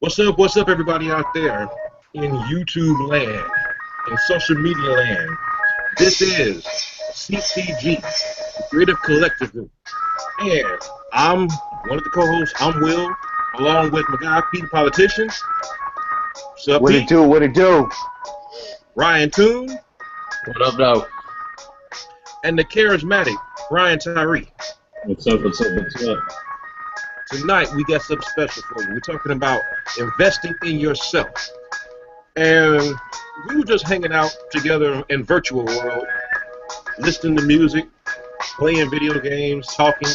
What's up, everybody out there in YouTube land, in social media land? This is CCG, the Creative Collective Group. And I'm one of the co-hosts. I'm Will, along with my guy, Pete, the politician. What's up, What it Pete? do? What it do? Ryan Toon, What up, though? and the charismatic Brian Tyree. What's up, what's up, what's up? Tonight, we got something special for you. We're talking about investing in yourself. And we were just hanging out together in virtual world, listening to music, playing video games, talking,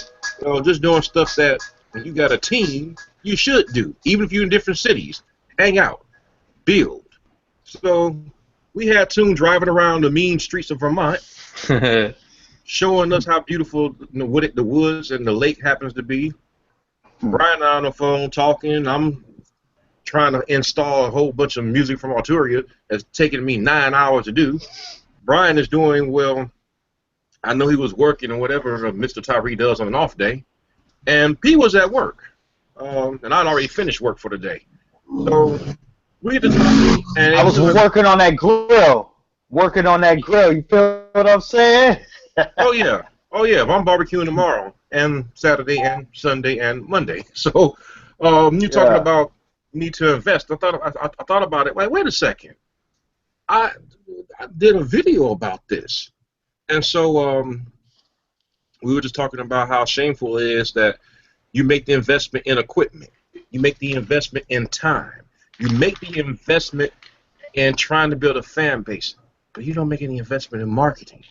just doing stuff that when you got a team, you should do, even if you're in different cities. Hang out, build. So we had Toon driving around the mean streets of Vermont, showing us how beautiful the woods and the lake happens to be. Brian and I on the phone talking. I'm trying to install a whole bunch of music from Arturia. It's taking me 9 hours to do. Brian is doing well. I know he was working and whatever Mr. Tyree does on an off day. And P was at work. And I'd already finished work for the day. So we get to talking. And I was working on that grill. Working on that grill. You feel what I'm saying? Oh, yeah. Oh, yeah. I'm barbecuing tomorrow and Saturday and Sunday and Monday. So you're talking about need to invest. I thought about it. Wait a second. I did a video about this. And so we were just talking about how shameful it is that you make the investment in equipment. You make the investment in time. You make the investment in trying to build a fan base. But you don't make any investment in marketing.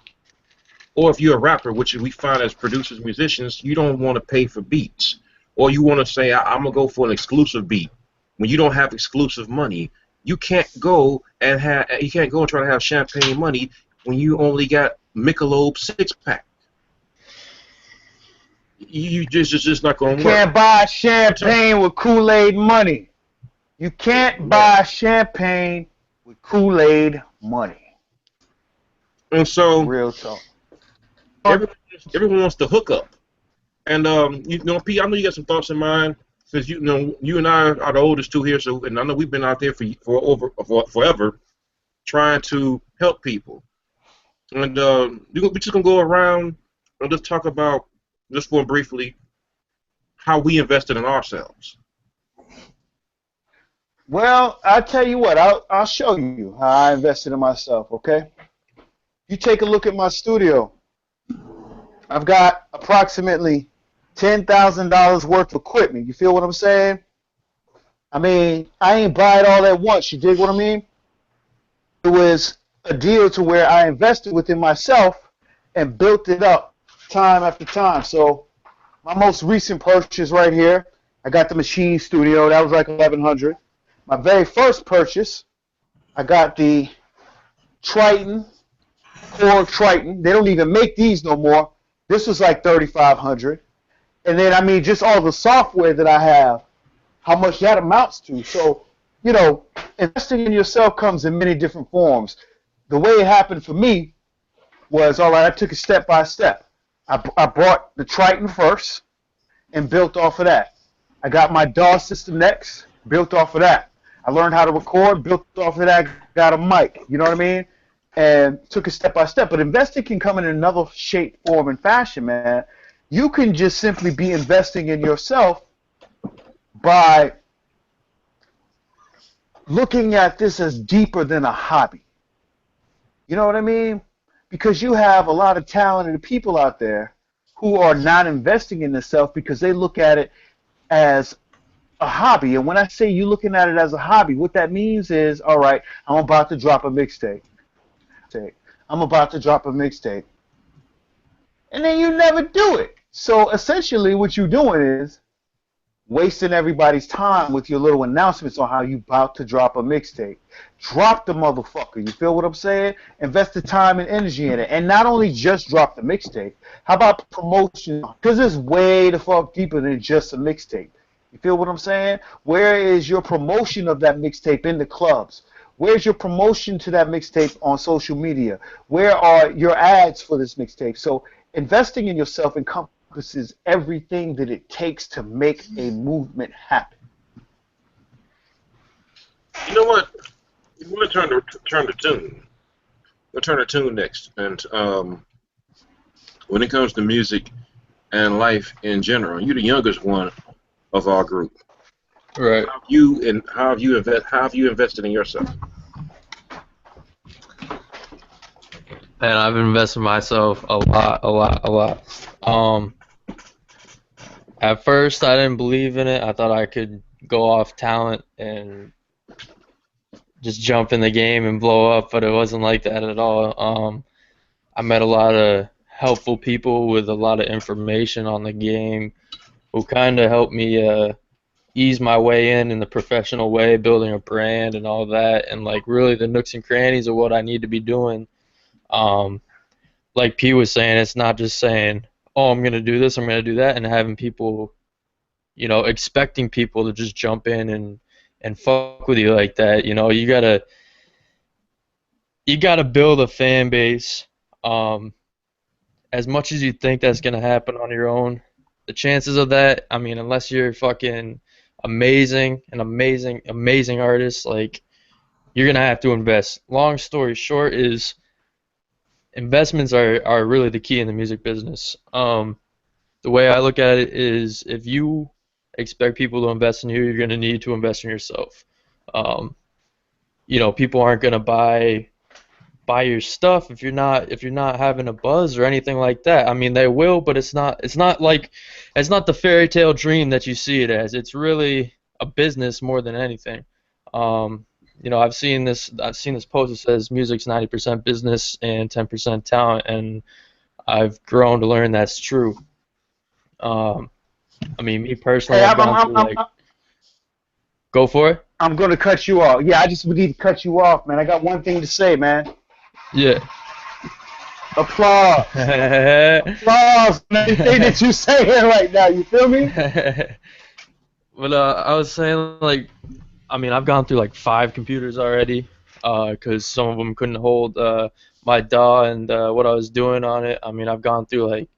Or if you're a rapper, which we find as producers, musicians, you don't want to pay for beats. Or you want to say, I'm going to go for an exclusive beat. When you don't have exclusive money, you can't go and try to have champagne money when you only got Michelob 6-pack. You just not going to work. You can't buy champagne with Kool-Aid money. You can't buy champagne with Kool-Aid money. And so Real talk. everyone wants to hook up. And Pete, I know you got some thoughts in mind. Since you and I are the oldest two here, so and I know we've been out there for forever, trying to help people. And we're just gonna go around and just talk about just for briefly how we invested in ourselves. Well, I'll tell you what. I'll show you how I invested in myself, okay? You take a look at my studio. I've got approximately $10,000 worth of equipment. You feel what I'm saying? I mean, I ain't buy it all at once. You dig what I mean? It was a deal to where I invested within myself and built it up time after time. So my most recent purchase right here, I got the Machine Studio. That was like $1,100. My very first purchase, I got the Triton, Korg Triton. They don't even make these no more. This was like $3,500. And then, I mean, just all the software that I have, how much that amounts to. So, investing in yourself comes in many different forms. The way it happened for me was, all right, I took it step by step. I bought the Triton first and built off of that. I got my DAW system next, built off of that. I learned how to record, built off of that, got a mic, you know what I mean? And took it step by step. But investing can come in another shape, form, and fashion, man. You can just simply be investing in yourself by looking at this as deeper than a hobby. You know what I mean? Because you have a lot of talented people out there who are not investing in themselves because they look at it as a hobby. And when I say you looking at it as a hobby, what that means is, all right, I'm about to drop a mixtape. I'm about to drop a mixtape. And then you never do it. So essentially what you're doing is wasting everybody's time with your little announcements on how you about to drop a mixtape. Drop the motherfucker. You feel what I'm saying? Invest the time and energy in it. And not only just drop the mixtape. How about promotion? Because it's way the fuck deeper than just a mixtape. You feel what I'm saying? Where is your promotion of that mixtape in the clubs? Where's your promotion to that mixtape on social media? Where are your ads for this mixtape? So investing in yourself encompasses everything that it takes to make a movement happen. You know what? We want to turn the tune. We'll turn the tune next. And when it comes to music and life in general, you're the youngest one of our group. Right. How have you invested in yourself? And I've invested myself a lot. At first, I didn't believe in it. I thought I could go off talent and just jump in the game and blow up, but it wasn't like that at all. I met a lot of helpful people with a lot of information on the game who kind of helped me ease my way in the professional way, building a brand and all that, and like really the nooks and crannies of what I need to be doing. Um, like P was saying, it's not just saying, "Oh, I'm gonna do this, I'm gonna do that," and having people, expecting people to just jump in and fuck with you like that. You gotta build a fan base. As much as you think that's gonna happen on your own, the chances of that, I mean, unless you're fucking amazing artist, like you're gonna have to invest. Long story short is investments are really the key in the music business. The way I look at it is if you expect people to invest in you, you're gonna need to invest in yourself. Um, People aren't gonna buy your stuff if you're not having a buzz or anything like that. I mean, they will, but it's not the fairy tale dream that you see it as. It's really a business more than anything. I've seen this post that says music's 90% business and 10% talent, and I've grown to learn that's true. I mean, me personally, Hey, I've gone through go for it. I'm going to cut you off. Yeah, I just need to cut you off, man. I got one thing to say, man. Yeah. Applause. Applause for everything that you're saying right now. You feel me? But I was saying, I mean, I've gone through like 5 computers already, because some of them couldn't hold my DAW and what I was doing on it. I mean, I've gone through like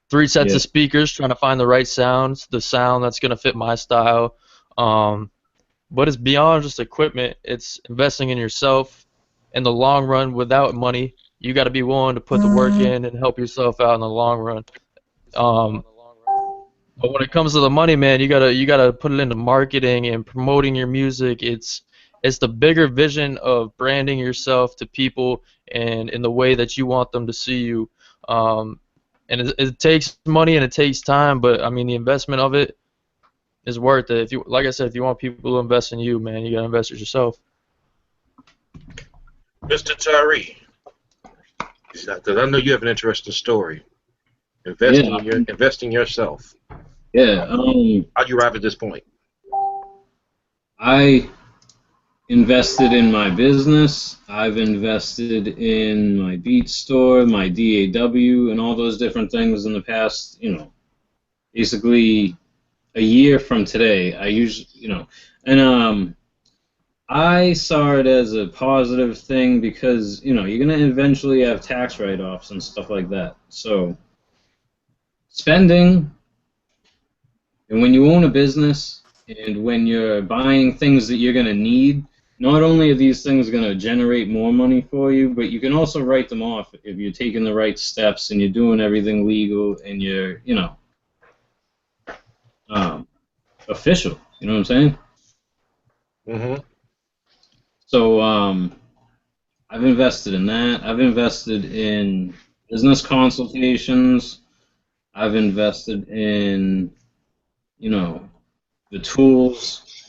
3 sets of speakers trying to find the right sounds, the sound that's gonna fit my style. But it's beyond just equipment. It's investing in yourself in the long run. Without money, you got to be willing to put the work in and help yourself out in the long run. But when it comes to the money, man, you gotta put it into marketing and promoting your music. It's the bigger vision of branding yourself to people and in the way that you want them to see you. And it takes money and it takes time, but I mean the investment of it is worth it. If you, like I said, if you want people to invest in you, man, you gotta invest in yourself. Mr. Tyree, because I know you have an interesting story. Investing yourself. Yeah. How'd you arrive at this point? I invested in my business. I've invested in my beat store, my DAW, and all those different things in the past, basically a year from today. I saw it as a positive thing because, you're going to eventually have tax write-offs and stuff like that. So, spending, and when you own a business, and when you're buying things that you're going to need, not only are these things going to generate more money for you, but you can also write them off if you're taking the right steps and you're doing everything legal and you're, official. You know what I'm saying? Mm-hmm. So I've invested in that. I've invested in business consultations. I've invested in, the tools,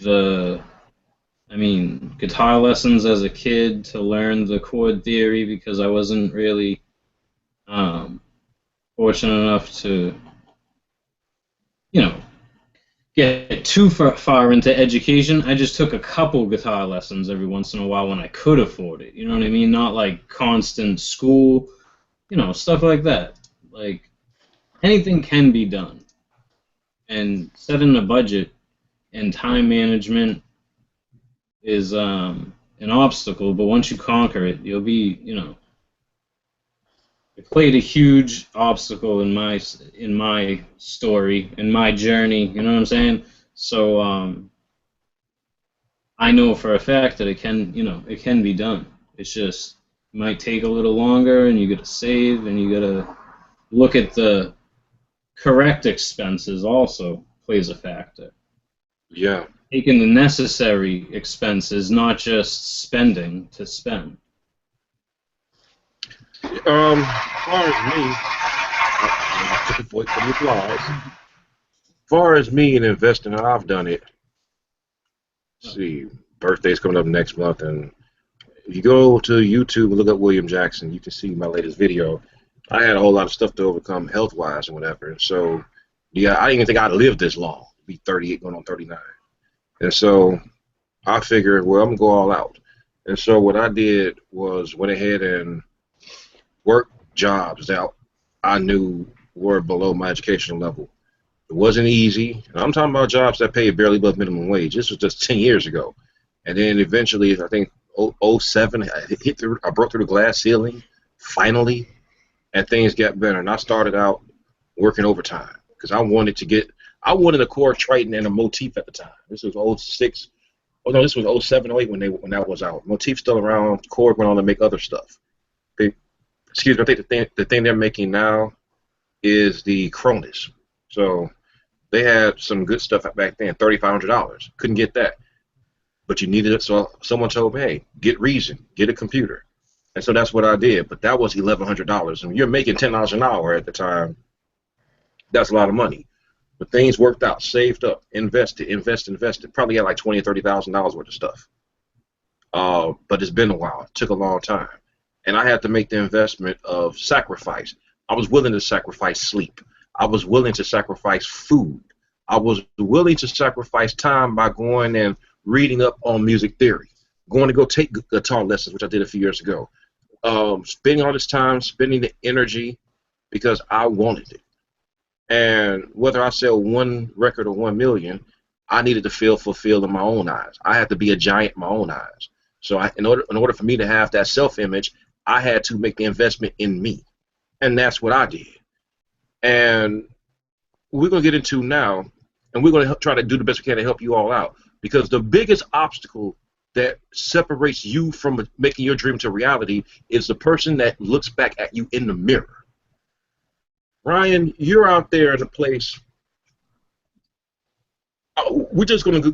guitar lessons as a kid to learn the chord theory because I wasn't really fortunate enough to, get too far into education. I just took a couple guitar lessons every once in a while when I could afford it. You know what I mean? Not like constant school, stuff like that. Like anything can be done. And setting a budget and time management is an obstacle, but once you conquer it, you'll be, it played a huge obstacle in my story, in my journey, you know what I'm saying? So I know for a fact that it can, it can be done. It's just might take a little longer, and you got to save, and you got to look at the correct expenses. Also plays a factor. Yeah. Taking the necessary expenses, not just spending to spend. As far as me, I took a voice for the applause. As far as me and investing, how I've done it. Let's see, birthday's coming up next month, and if you go to YouTube and look up William Jackson, you can see my latest video. I had a whole lot of stuff to overcome health-wise and whatever. So, yeah, I didn't even think I'd live this long, be 38 going on 39. And so I figured, well, I'm going to go all out. And so what I did was went ahead and worked jobs that I knew were below my educational level. It wasn't easy. And I'm talking about jobs that paid barely above minimum wage. This was just 10 years ago. And then eventually, I think, 07, I broke through the glass ceiling, finally, and things got better. And I started out working overtime because I wanted a Core Triton and a Motif at the time. This was 06. Oh, no, this was 07, 08 when that was out. Motif's still around. Core went on to make other stuff. Excuse me, I think the thing they're making now is the Cronus. So they had some good stuff back then, $3,500. Couldn't get that. But you needed it, so someone told me, hey, get Reason, get a computer. And so that's what I did. But that was $1,100. And you're making $10 an hour at the time. That's a lot of money. But things worked out, saved up, invested. Probably had like $20,000 or $30,000 worth of stuff. But it's been a while. It took a long time. And I had to make the investment of sacrifice. I was willing to sacrifice sleep. I was willing to sacrifice food. I was willing to sacrifice time by going and reading up on music theory, going to go take guitar lessons, which I did a few years ago, spending all this time, spending the energy because I wanted it. And whether I sell one record or 1 million, I needed to feel fulfilled in my own eyes. I had to be a giant in my own eyes. So in order for me to have that self-image, I had to make the investment in me. And that's what I did. And we're going to get into now, and we're going to try to do the best we can to help you all out. Because the biggest obstacle that separates you from making your dream to reality is the person that looks back at you in the mirror. Ryan, you're out there in a place. We're just going to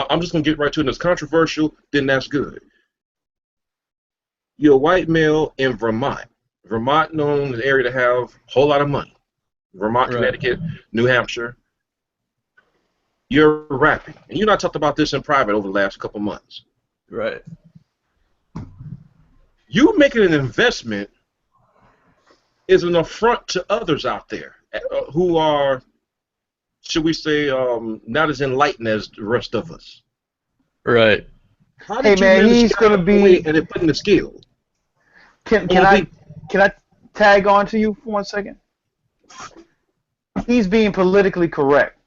I'm just going to get right to it. It's controversial, then that's good. You're a white male in Vermont. Vermont known as an area to have a whole lot of money. Vermont, right. Connecticut, New Hampshire. You're rapping. And you and I talked about this in private over the last couple months. Right. You making an investment is an affront to others out there who are, should we say, not as enlightened as the rest of us. Right. How did you manage he's going to be and then put in the skill? Can I tag on to you for 1 second? He's being politically correct.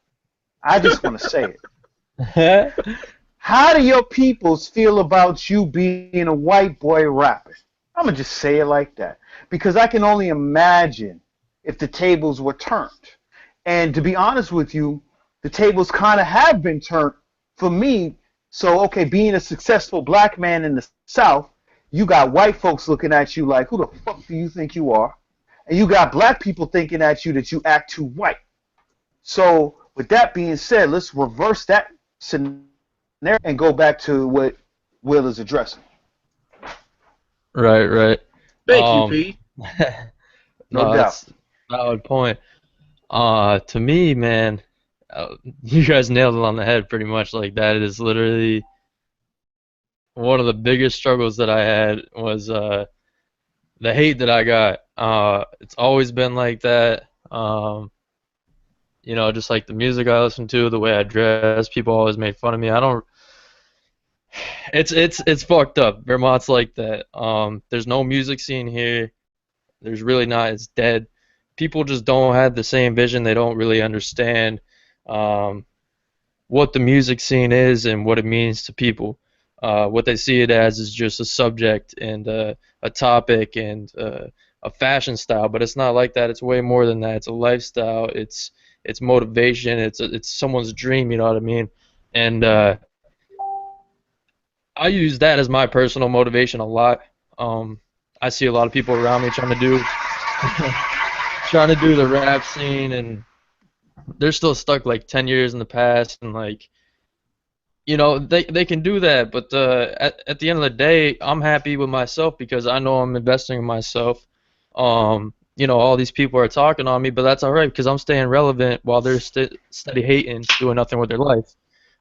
I just want to say it. How do your peoples feel about you being a white boy rapper? I'm going to just say it like that. Because I can only imagine if the tables were turned. And to be honest with you, the tables kind of have been turned for me. So, okay, being a successful black man in the South, you got white folks looking at you like, who the fuck do you think you are? And you got black people thinking at you that you act too white. So, with that being said, let's reverse that scenario and go back to what Will is addressing. Right. Thank you, Pete. No doubt. That's a valid point. To me, man, you guys nailed it on the head pretty much. Like, that is literally one of the biggest struggles that I had was the hate that I got. It's always been like that. You know, just like the music I listen to, the way I dress, people always made fun of me. It's fucked up. Vermont's like that. There's no music scene here. There's really not. It's dead. People just don't have the same vision. They don't really understand what the music scene is and what it means to people. What they see it as is just a subject and a topic and a fashion style, but it's not like that. It's way more than that. It's a lifestyle. It's motivation. It's someone's dream. You know what I mean? And I use that as my personal motivation a lot. I see a lot of people around me trying to do trying to do the rap scene, and they're still stuck like 10 years in the past, and like, they can do that, but at the end of the day, I'm happy with myself because I know I'm investing in myself. All these people are talking on me, but that's all right because I'm staying relevant while they're steady hating, doing nothing with their life.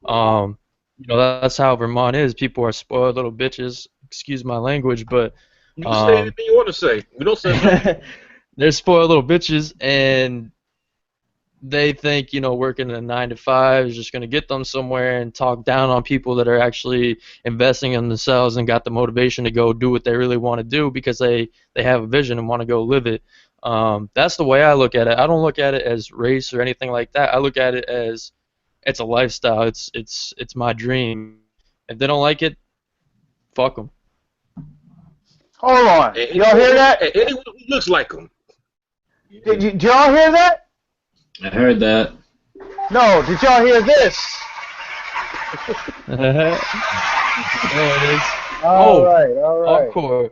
Um, that's how Vermont is. People are spoiled little bitches. Excuse my language, but You can say um, anything you want to say. We don't say nothing. they're spoiled little bitches, and they think working a 9 to 5 is just going to get them somewhere, and talk down on people that are actually investing in themselves and got the motivation to go do what they really want to do because they have a vision and want to go live it. That's the way I look at it. I don't look at it as race or anything like that. I look at it as it's a lifestyle. It's my dream. If they don't like it, fuck them. Hold on. Y'all hear that? Anyone who looks like them. Did y'all hear that? I heard that. No, did y'all hear this? There it is. All right. Encore.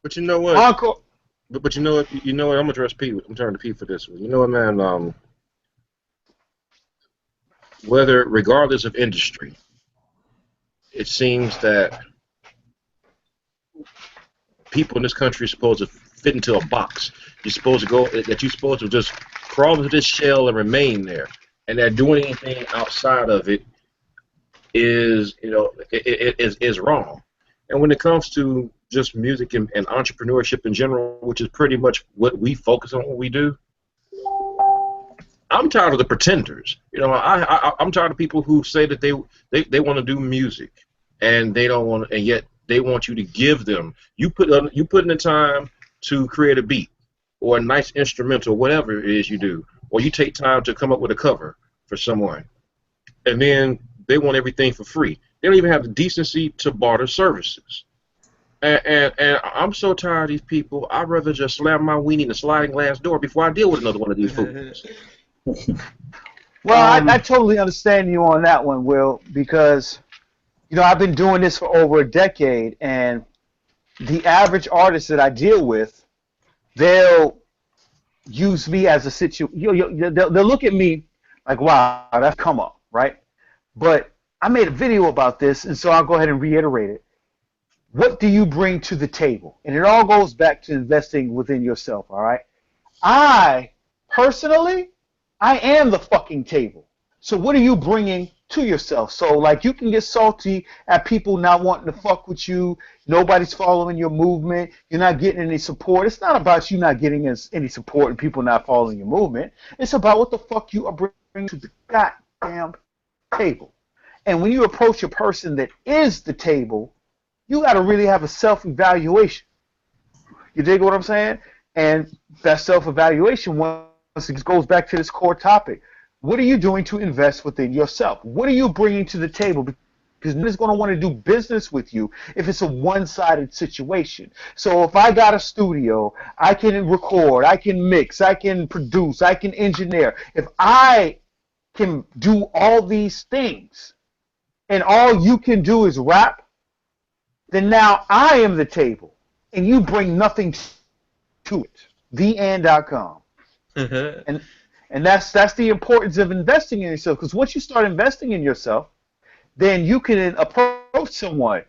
But you know what? Uncle. But you know what? I'm gonna address Pete. I'm turning to Pete for this one. You know what, man? Regardless of industry, it seems that people in this country are supposed to fit into a box. You're supposed to just crawl into this shell and remain there. And that doing anything outside of it is wrong. And when it comes to just music and entrepreneurship in general, which is pretty much what we focus on when we do, I'm tired of the pretenders. I'm tired of people who say that they want to do music and they don't want, and yet they want you to give them. You put in the time to create a beat or a nice instrumental, whatever it is you do, or you take time to come up with a cover for someone, and then they want everything for free. They don't even have the decency to barter services. And I'm so tired of these people. I'd rather just slam my weenie in a sliding glass door before I deal with another one of these fools. Well, I totally understand you on that one, Will, because I've been doing this for over a decade, and the average artist that I deal with, they'll use me as a situation. They'll look at me like, wow, that's come up, right? But I made a video about this, and so I'll go ahead and reiterate it. What do you bring to the table? And it all goes back to investing within yourself, all right? I, personally, I am the fucking table. So what are you bringing to yourself? So, like, you can get salty at people not wanting to fuck with you. Nobody's following your movement. You're not getting any support. It's not about you not getting any support and people not following your movement. It's about what the fuck you are bringing to the goddamn table. And when you approach a person that is the table, you got to really have a self-evaluation. You dig what I'm saying? And that self-evaluation, once it goes back to this core topic, what are you doing to invest within yourself? What are you bringing to the table? Because nobody's going to want to do business with you if it's a one-sided situation. So if I got a studio, I can record, I can mix, I can produce, I can engineer. If I can do all these things and all you can do is rap, then now I am the table and you bring nothing to it. TheEnd.com. And that's the importance of investing in yourself, because once you start investing in yourself, then you can approach someone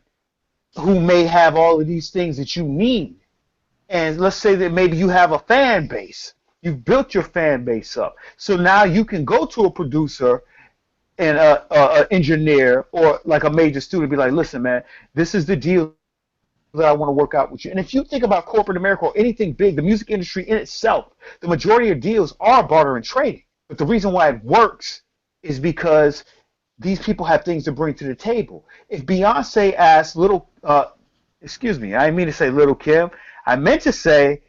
who may have all of these things that you need. And let's say that maybe you have a fan base. You've built your fan base up. So now you can go to a producer and an engineer or like a major studio and be like, listen, man, this is the deal that I want to work out with you. And if you think about corporate America or anything big, the music industry in itself, the majority of deals are barter and trading. But the reason why it works is because these people have things to bring to the table. If Beyonce asked excuse me, I didn't mean to say Little Kim. I meant to say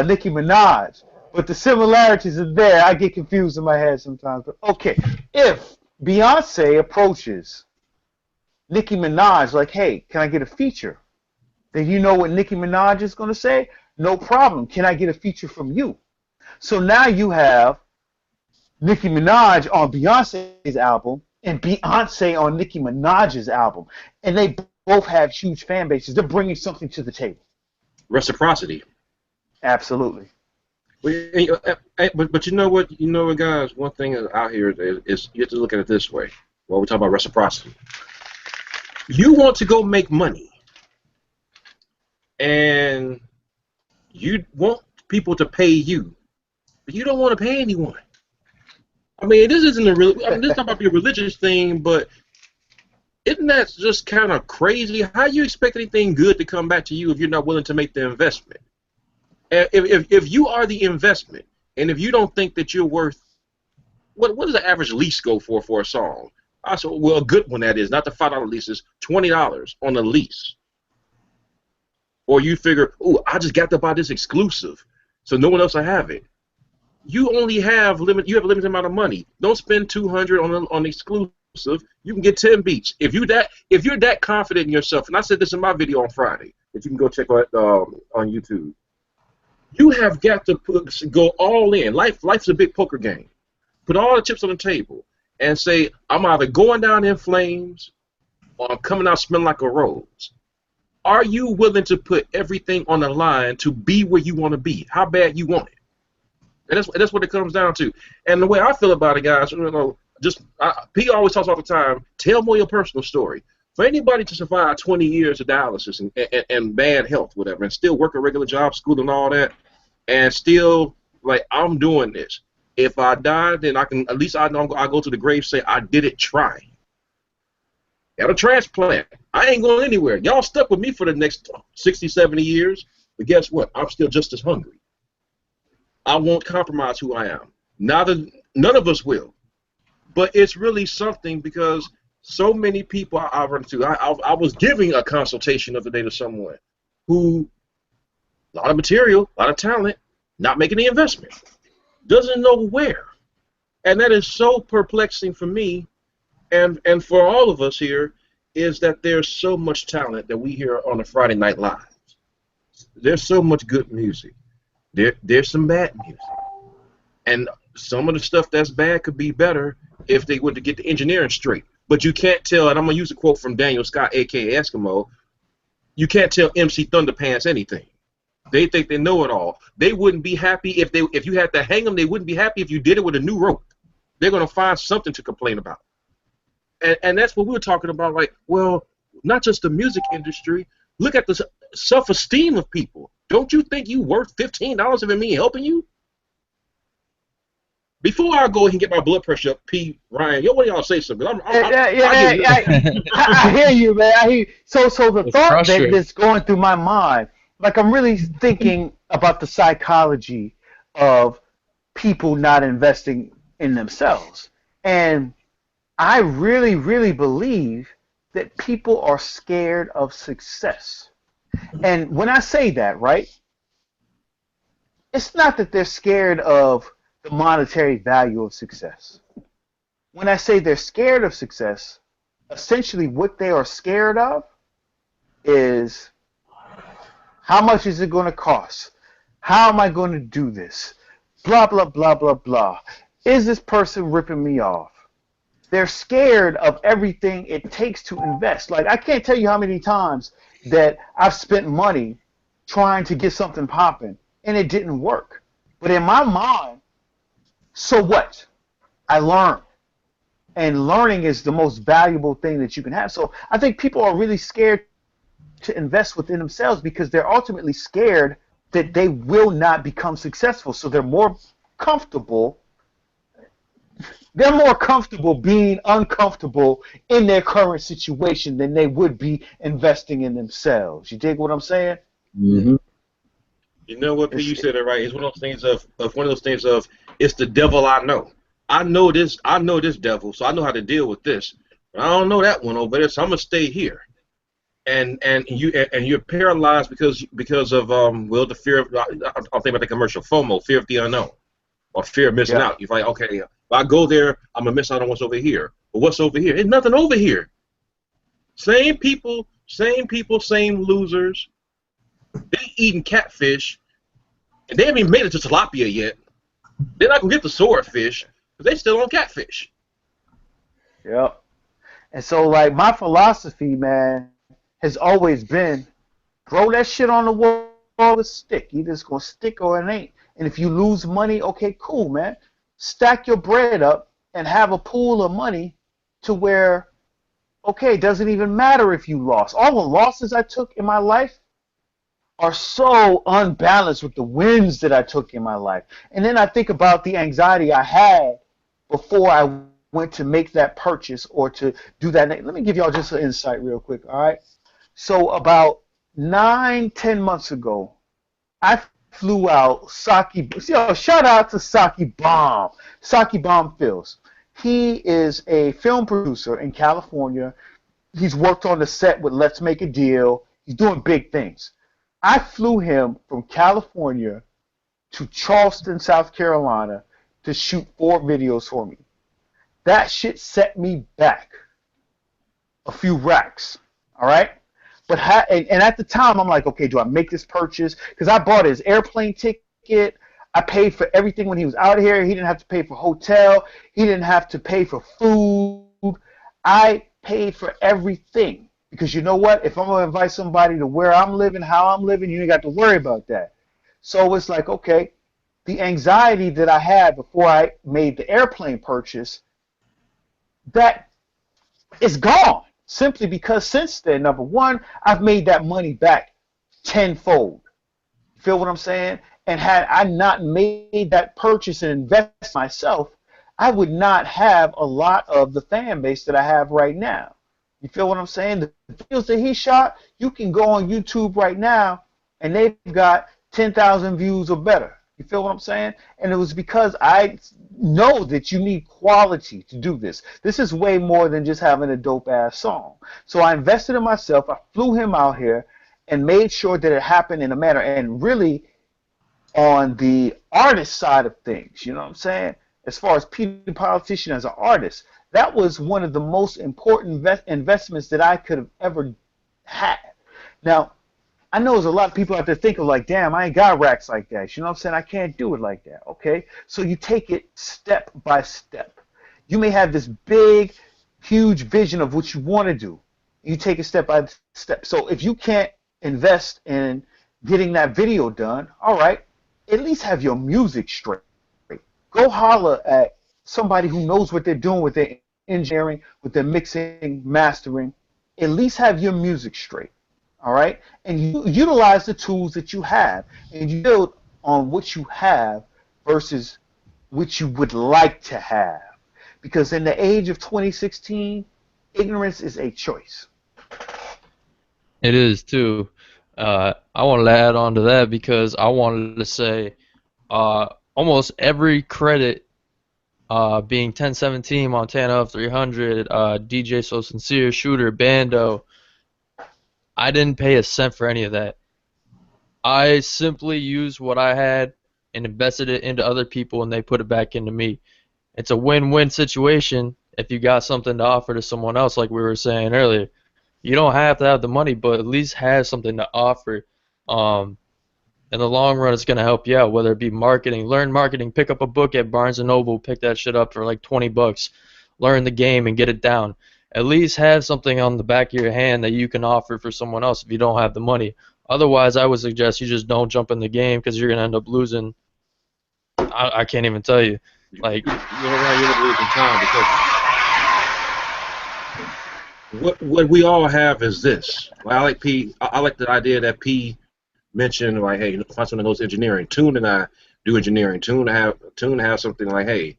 Nicki Minaj. But the similarities are there. I get confused in my head sometimes. But okay, if Beyonce approaches Nicki Minaj like, hey, can I get a feature? Then you know what Nicki Minaj is going to say? No problem. Can I get a feature from you? So now you have Nicki Minaj on Beyonce's album and Beyonce on Nicki Minaj's album, and they both have huge fan bases. They're bringing something to the table. Reciprocity. Absolutely. But you know what, guys. One thing out here is you have to look at it this way. Well, we're talking about reciprocity. You want to go make money, and you want people to pay you, but you don't want to pay anyone. I mean, this isn't a real. I mean, this is not about to be a religious thing, but isn't that just kind of crazy? How you expect anything good to come back to you if you're not willing to make the investment? And if you are the investment, and if you don't think that you're worth, what does the average lease go for a song? I said, well, a good one that is, not the $5 leases, $20 on a lease. Or you figure, oh, I just got to buy this exclusive, so no one else will have it. You only have you have a limited amount of money. Don't spend $200 on exclusive. You can get 10 beats. If you're that confident in yourself, and I said this in my video on Friday, that you can go check out on YouTube. You have got to go all in. Life's a big poker game. Put all the chips on the table and say, I'm either going down in flames or I'm coming out smelling like a rose. Are you willing to put everything on the line to be where you want to be? How bad you want it? And that's what it comes down to. And the way I feel about it, guys, P always talks all the time, tell more your personal story. For anybody to survive 20 years of dialysis and bad health, whatever, and still work a regular job, school and all that, and still, like, I'm doing this. If I die, then I can, at least I know I go to the grave say I did it trying. Got a transplant. I ain't going anywhere. Y'all stuck with me for the next 60, 70 years, but guess what? I'm still just as hungry. I won't compromise who I am. None of us will. But it's really something because so many people I run into. I was giving a consultation the other day to someone who, a lot of material, a lot of talent, not making the investment, doesn't know where. And that is so perplexing for me and for all of us here, is that there's so much talent that we hear on a Friday Night Live. There's so much good music. There's some bad music. And some of the stuff that's bad could be better if they were to get the engineering straight. But you can't tell, and I'm going to use a quote from Daniel Scott, a.k.a. Eskimo, you can't tell MC Thunderpants anything. They think they know it all. They wouldn't be happy if you had to hang them. They wouldn't be happy if you did it with a new rope. They're going to find something to complain about. And that's what we were talking about, like, well, not just the music industry. Look at the self-esteem of people. Don't you think you worth $15 of me helping you? Before I go and get my blood pressure up, P. Ryan, what do y'all say something? I hear you, man. I hear you. So the thought that's going through my mind, like I'm really thinking about the psychology of people not investing in themselves. And I really, really believe that people are scared of success. And when I say that, right, it's not that they're scared of the monetary value of success. When I say they're scared of success, essentially what they are scared of is, how much is it going to cost? How am I going to do this? Blah, blah, blah, blah, blah. Is this person ripping me off? They're scared of everything it takes to invest. Like, I can't tell you how many times that I've spent money trying to get something popping, and it didn't work. But in my mind, so what? I learned. And learning is the most valuable thing that you can have. So I think people are really scared to invest within themselves because they're ultimately scared that they will not become successful. So they're more comfortable. They're more comfortable being uncomfortable in their current situation than they would be investing in themselves. You dig what I'm saying? Mm-hmm. You know what, P, you said it right. It's one of those things of it's the devil I know. I know this devil, so I know how to deal with this. But I don't know that one over there, so I'm gonna stay here. And you're paralyzed because of the fear of, I'll think about the commercial, FOMO, fear of the unknown, or fear of missing out. You're like, okay, if I go there, I'm gonna miss out on what's over here. But what's over here? There's nothing over here. Same people, same losers. They eating catfish, and they haven't even made it to tilapia yet. They're not gonna get the swordfish because they still on catfish. Yep. And so, like, my philosophy, man, has always been throw that shit on the wall with stick. Either it's gonna stick or it ain't. And if you lose money, okay, cool, man. Stack your bread up and have a pool of money to where, okay, it doesn't even matter if you lost. All the losses I took in my life are so unbalanced with the wins that I took in my life. And then I think about the anxiety I had before I went to make that purchase or to do that. Let me give y'all just an insight real quick, all right? So about 9, 10 months ago, I flew out Saki. Shout out to Saki Bomb. Saki Bomb Films. He is a film producer in California. He's worked on the set with Let's Make a Deal. He's doing big things. I flew him from California to Charleston, South Carolina to shoot 4 videos for me. That shit set me back a few racks, all right? But and at the time, I'm like, okay, do I make this purchase? Because I bought his airplane ticket. I paid for everything when he was out here. He didn't have to pay for hotel. He didn't have to pay for food. I paid for everything. Because you know what? If I'm going to invite somebody to where I'm living, how I'm living, you ain't got to worry about that. So it's like, okay, the anxiety that I had before I made the airplane purchase, that is gone. Simply because since then, number one, I've made that money back tenfold. Feel what I'm saying? And had I not made that purchase and invest myself, I would not have a lot of the fan base that I have right now. You feel what I'm saying? The videos that he shot, you can go on YouTube right now, and they've got 10,000 views or better. You feel what I'm saying? And it was because I know that you need quality to do this. This is way more than just having a dope-ass song. So I invested in myself. I flew him out here and made sure that it happened in a manner. And really, on the artist side of things, you know what I'm saying? As far as Peter the Politician as an artist, that was one of the most important investments that I could have ever had. Now, I know there's a lot of people out there thinking like, damn, I ain't got racks like that. You know what I'm saying? I can't do it like that, okay? So you take it step by step. You may have this big, huge vision of what you want to do. You take it step by step. So if you can't invest in getting that video done, all right, at least have your music straight. Go holler at somebody who knows what they're doing with their engineering, with their mixing, mastering. At least have your music straight, all right? And you utilize the tools that you have, and you build on what you have versus what you would like to have. Because in the age of 2016, ignorance is a choice. It is too. I wanted to add on to that because I wanted to say almost every credit, being 1017, Montana 300, DJ So Sincere, Shooter, Bando, I didn't pay a cent for any of that. I simply used what I had and invested it into other people, and they put it back into me. It's a win-win situation if you got something to offer to someone else, like we were saying earlier. You don't have to have the money, but at least have something to offer. In the long run, it's going to help you out, whether it be marketing. Learn marketing. Pick up a book at Barnes & Noble. Pick that shit up for like $20. Learn the game and get it down. At least have something on the back of your hand that you can offer for someone else if you don't have the money. Otherwise, I would suggest you just don't jump in the game because you're going to end up losing. I can't even tell you. Like, you end up losing time because what we all have is this. I like the idea that P mentioned, like, hey, find someone that knows engineering. Tune and I do engineering. Tune to have something like, hey,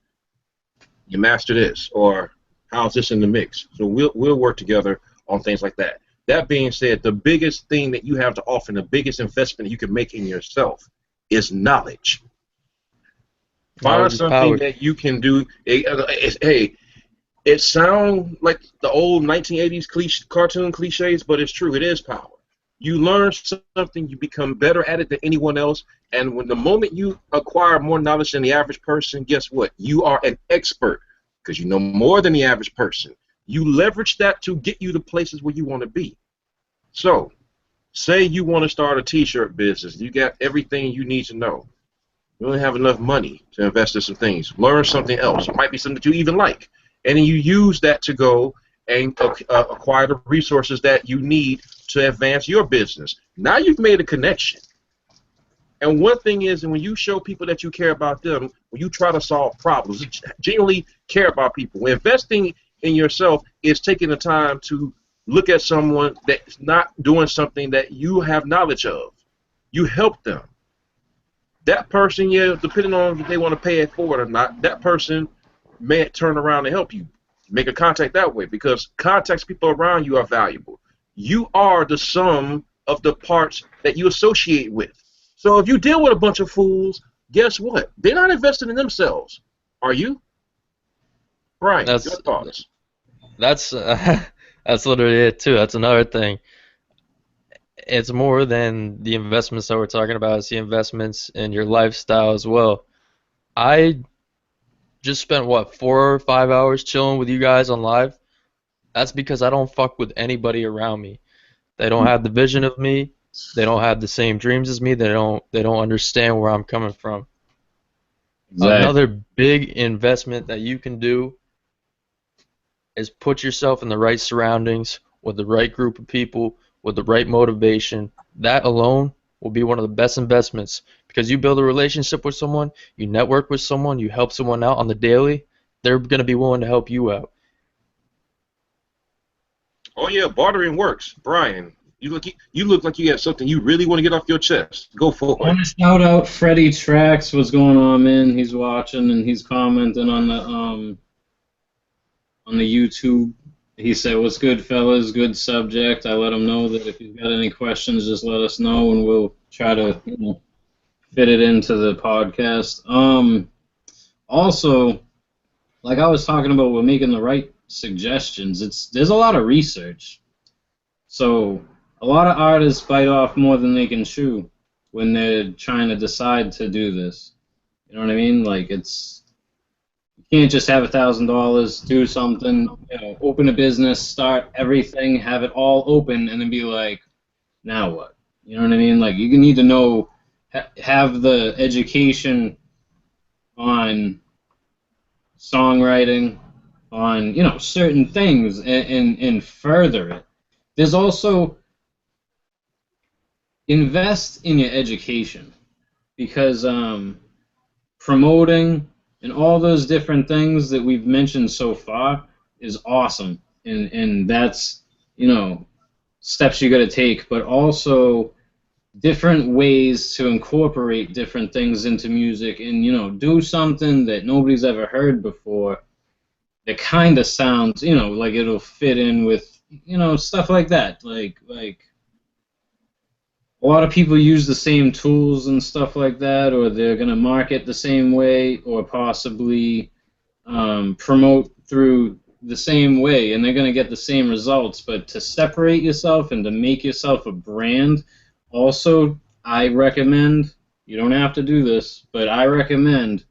you master this, or how's this in the mix? So we'll work together on things like that. That being said, the biggest thing that you have to offer, and the biggest investment you can make in yourself, is knowledge. Find something that you can do. Hey, it sounds like the old 1980s cartoon cliches, but it's true. It is power. You learn something, you become better at it than anyone else, and when the moment you acquire more knowledge than the average person, guess what? You are an expert because you know more than the average person. You leverage that to get you to places where you want to be. So, say you want to start a t-shirt business. You got everything you need to know. You don't have enough money to invest in some things. Learn something else. It might be something that you even like. and then you use that to go and acquire the resources that you need to advance your business. Now you've made a connection. And one thing is, when you show people that you care about them, when you try to solve problems, genuinely care about people. Investing in yourself is taking the time to look at someone that's not doing something that you have knowledge of. You help them. That person, yeah, depending on if they want to pay it forward or not, that person may turn around and help you. Make a contact that way, because contacts, people around you are valuable. You are the sum of the parts that you associate with. So if you deal with a bunch of fools, guess what? They're not invested in themselves. Are you? Brian, your thoughts? That's literally it too. That's another thing. It's more than the investments that we're talking about. It's the investments in your lifestyle as well. I just spent, what, 4 or 5 hours chilling with you guys on live? That's because I don't fuck with anybody around me. They don't have the vision of me. They don't have the same dreams as me. They don't understand where I'm coming from. Exactly. Another big investment that you can do is put yourself in the right surroundings with the right group of people with the right motivation. That alone will be one of the best investments, because you build a relationship with someone, you network with someone, you help someone out on the daily, they're going to be willing to help you out. Oh yeah, bartering works. Brian, you look like you have something you really want to get off your chest. Go for it. I want to shout out Freddie Trax. What's going on, man? He's watching and he's commenting on the YouTube. He said, "What's good, fellas? Good subject." I let him know that if you've got any questions, just let us know, and we'll try to, fit it into the podcast. Also, like I was talking about, we're making the right suggestions. There's a lot of research, so a lot of artists bite off more than they can chew when they're trying to decide to do this. You know what I mean? Like, you can't just have $1,000, do something, open a business, start everything, have it all open, and then be like, now what? You know what I mean? Like, you need to know, have the education on songwriting, on, certain things, and further it. There's also, invest in your education, because promoting and all those different things that we've mentioned so far is awesome, and that's, steps you got to take, but also different ways to incorporate different things into music, and do something that nobody's ever heard before that kind of sounds, like it'll fit in with, stuff like that, like a lot of people use the same tools and stuff like that, or they're going to market the same way, or possibly promote through the same way, and they're going to get the same results. But to separate yourself and to make yourself a brand, also, I recommend, you don't have to do this, but I recommend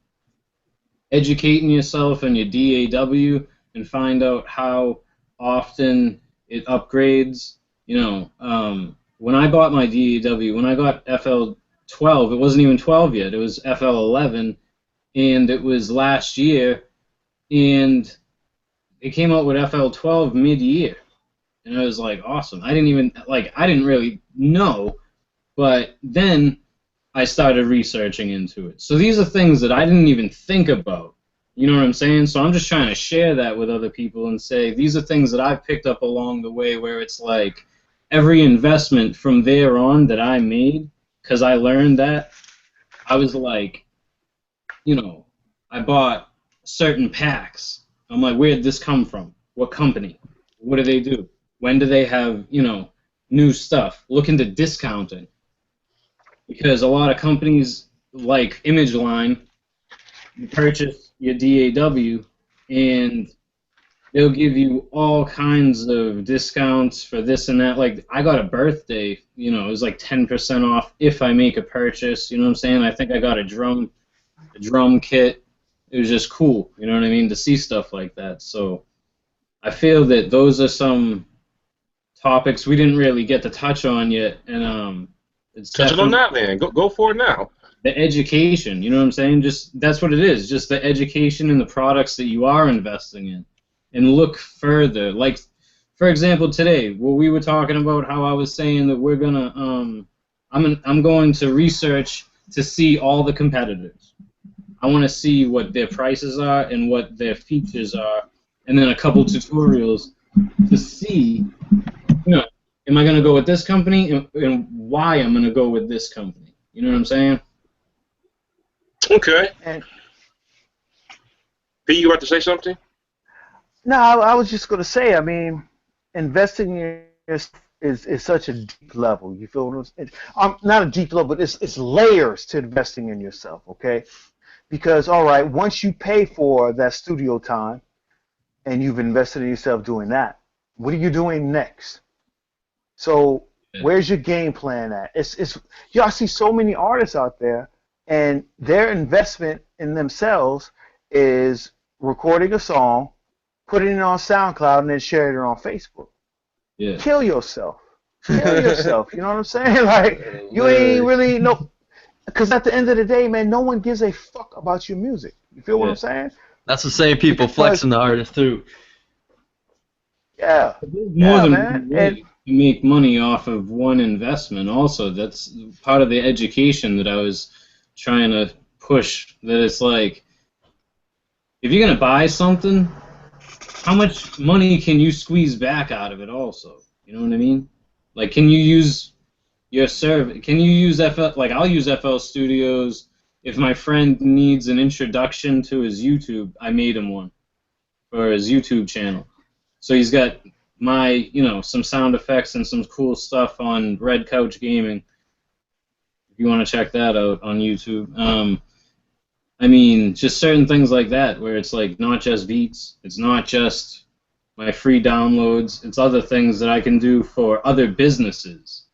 educating yourself in your DAW and find out how often it upgrades, when I bought my DAW, when I got FL12, it wasn't even 12 yet. It was FL11, and it was last year, and it came out with FL12 mid-year, and I was like, awesome. I didn't really know, but then I started researching into it. So these are things that I didn't even think about. You know what I'm saying? So I'm just trying to share that with other people and say, these are things that I've picked up along the way, where it's like, every investment from there on that I made, because I learned that, I was like, I bought certain packs. I'm like, where'd this come from? What company? What do they do? When do they have, new stuff? Look into discounting. Because a lot of companies like ImageLine, you purchase your DAW, and they'll give you all kinds of discounts for this and that. Like, I got a birthday, it was like 10% off if I make a purchase, you know what I'm saying? I think I got a drum kit. It was just cool, you know what I mean, to see stuff like that. So I feel that those are some topics we didn't really get to touch on yet, and it's touch it on that, man. Go for it now. The education, you know what I'm saying? Just that's what it is, just the education in the products that you are investing in. and look further. Like, for example, today, what we were talking about, how I was saying that we're gonna, I'm going to research to see all the competitors. I want to see what their prices are and what their features are, and then a couple tutorials to see, am I going to go with this company and why I'm going to go with this company. You know what I'm saying? Okay. And P, you about to say something? no, I was just going to say, I mean, investing in yourself is such a deep level. You feel what I'm saying? Not a deep level, but it's layers to investing in yourself, okay? Because, all right, once you pay for that studio time and you've invested in yourself doing that, what are you doing next? So where's your game plan at? I see so many artists out there, and their investment in themselves is recording a song, putting it on SoundCloud, and then sharing it on Facebook. Yeah. Kill yourself. Kill yourself. You know what I'm saying? Like, you ain't really no. Because at the end of the day, man, no one gives a fuck about your music. You feel what I'm saying? That's the same people flexing the artist too. Yeah. More than man. one way to make money off of one investment. Also, that's part of the education that I was trying to push. That it's like, if you're gonna buy something, how much money can you squeeze back out of it? Also, you know what I mean? Like, can you use your server? Can you use FL? Like, I'll use FL Studios. If my friend needs an introduction to his YouTube, I made him one for his YouTube channel. So he's got my, some sound effects and some cool stuff on Red Couch Gaming. If you want to check that out on YouTube. I mean, just certain things like that, where it's like not just beats, it's not just my free downloads, it's other things that I can do for other businesses.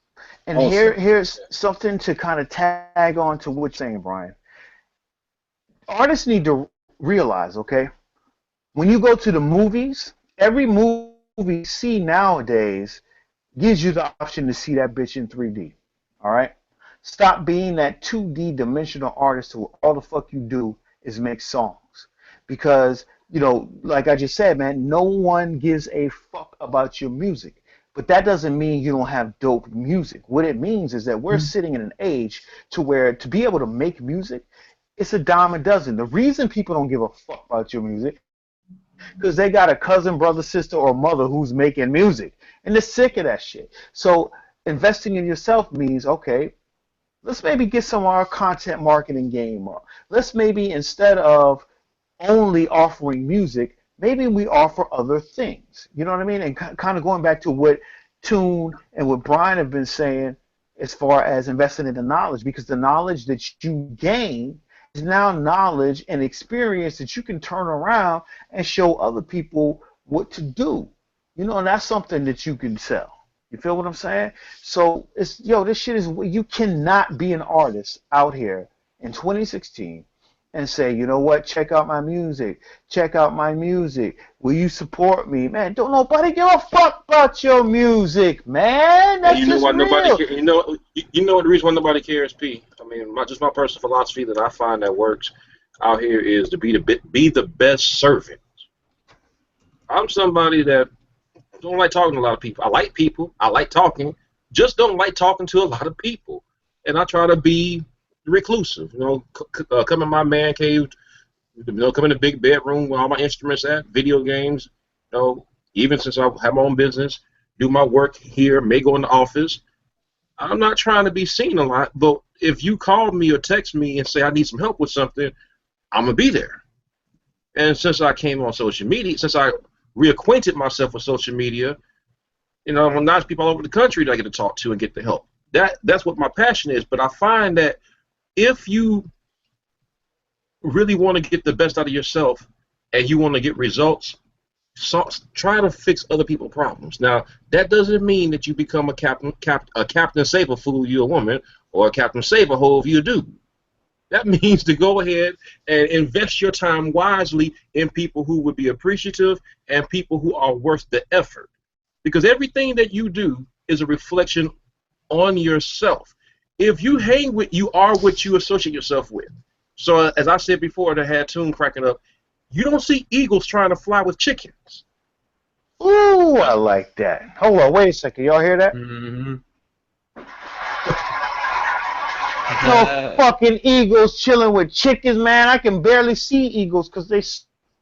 And here's something to kind of tag on to what you're saying, Brian. Artists need to realize, okay, when you go to the movies, every movie you see nowadays gives you the option to see that bitch in 3D. All right? Stop being that 2D dimensional artist who all the fuck you do is make songs. Because, like I just said, man, no one gives a fuck about your music. But that doesn't mean you don't have dope music. What it means is that we're sitting in an age to where to be able to make music, it's a dime a dozen. The reason people don't give a fuck about your music because they got a cousin, brother, sister, or mother who's making music, and they're sick of that shit. So investing in yourself means, okay, let's maybe get some of our content marketing game up. Let's maybe, instead of only offering music, maybe we offer other things. You know what I mean? And kind of going back to what Tune and what Brian have been saying as far as investing in the knowledge, because the knowledge that you gain is now knowledge and experience that you can turn around and show other people what to do. And that's something that you can sell. You feel what I'm saying? So this shit is, you cannot be an artist out here in 2016 and say, you know what, check out my music. Will you support me? Man, don't nobody give a fuck about your music, man. That's just real. Nobody cares. You know the reason why nobody cares, P? I mean, my personal philosophy that I find that works out here is to be the best servant. I'm somebody that don't like talking to a lot of people. I like people. I like talking. Just don't like talking to a lot of people. And I try to be reclusive. Come in my man cave. Come in the big bedroom where all my instruments at. Video games. Even since I have my own business, do my work here. May go in the office. I'm not trying to be seen a lot. But if you call me or text me and say I need some help with something, I'm gonna be there. And since I came on social media, since I reacquainted myself with social media, there's people all over the country that I get to talk to and get the help. That's what my passion is. But I find that if you really want to get the best out of yourself and you want to get results, try to fix other people's problems. Now, that doesn't mean that you become a Captain Saberfool if you're a woman, or a Captain Saberhole if you're a dude. That means to go ahead and invest your time wisely in people who would be appreciative and people who are worth the effort. Because everything that you do is a reflection on yourself. If you hang with, you are what you associate yourself with. So as I said before, to have Tune cracking up, you don't see eagles trying to fly with chickens. Ooh, I like that. Hold on, wait a second. Y'all hear that? Mm-hmm. No fucking eagles chilling with chickens, man. I can barely see eagles because they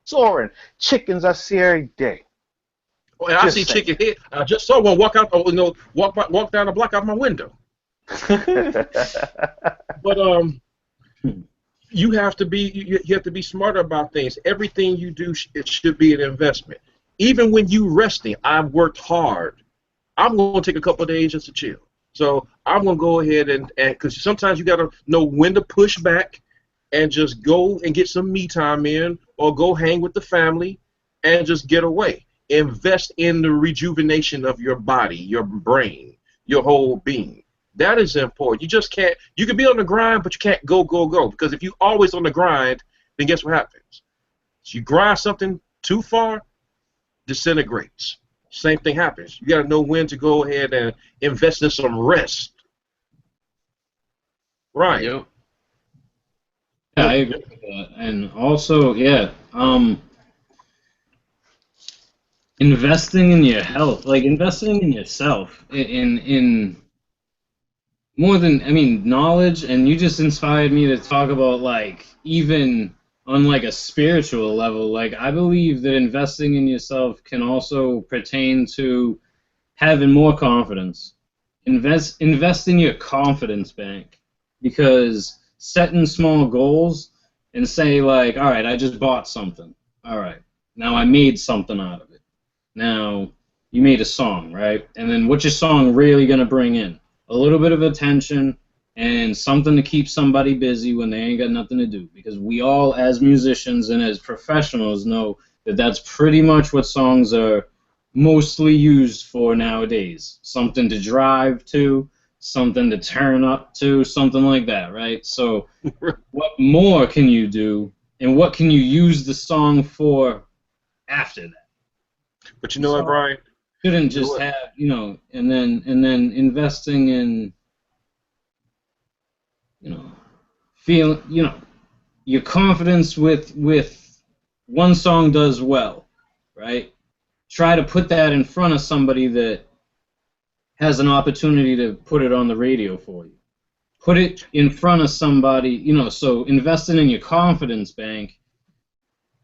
soaring. Chickens I see every day. Oh, and I Just see saying. chicken head. I just saw one walk out. Oh, walk down the block out my window. But you have to be you have to be smarter about things. Everything you do, it should be an investment. Even when you resting, I've worked hard. I'm going to take a couple of days just to chill. So I'm going to go ahead and because sometimes you got to know when to push back and just go and get some me time in, or go hang with the family and just get away. Invest in the rejuvenation of your body, your brain, your whole being. That is important. You just can't. You can be on the grind, but you can't go. Because if you're always on the grind, then guess what happens? So you grind something too far, disintegrates. Same thing happens. You got to know when to go ahead and invest in some rest. Right. Yep. Yeah, I agree with that. And also, yeah, investing in your health, like investing in yourself, in more than, I mean, knowledge. And you just inspired me to talk about, like, even on like a spiritual level. Like, I believe that investing in yourself can also pertain to having more confidence. Invest in your confidence bank, because setting small goals and say, like, all right, I just bought something. All right, now I made something out of it. Now you made a song, right? And then what's your song really gonna bring in? A little bit of attention and something to keep somebody busy when they ain't got nothing to do. Because we all, as musicians and as professionals, know that that's pretty much what songs are mostly used for nowadays. Something to drive to, something to turn up to, something like that, right? So what more can you do, and what can you use the song for after that? But you know what, Brian? Shouldn't just have, and then investing in, feel, your confidence with one song does well, right? Try to put that in front of somebody that has an opportunity to put it on the radio for you. Put it in front of somebody, so investing in your confidence bank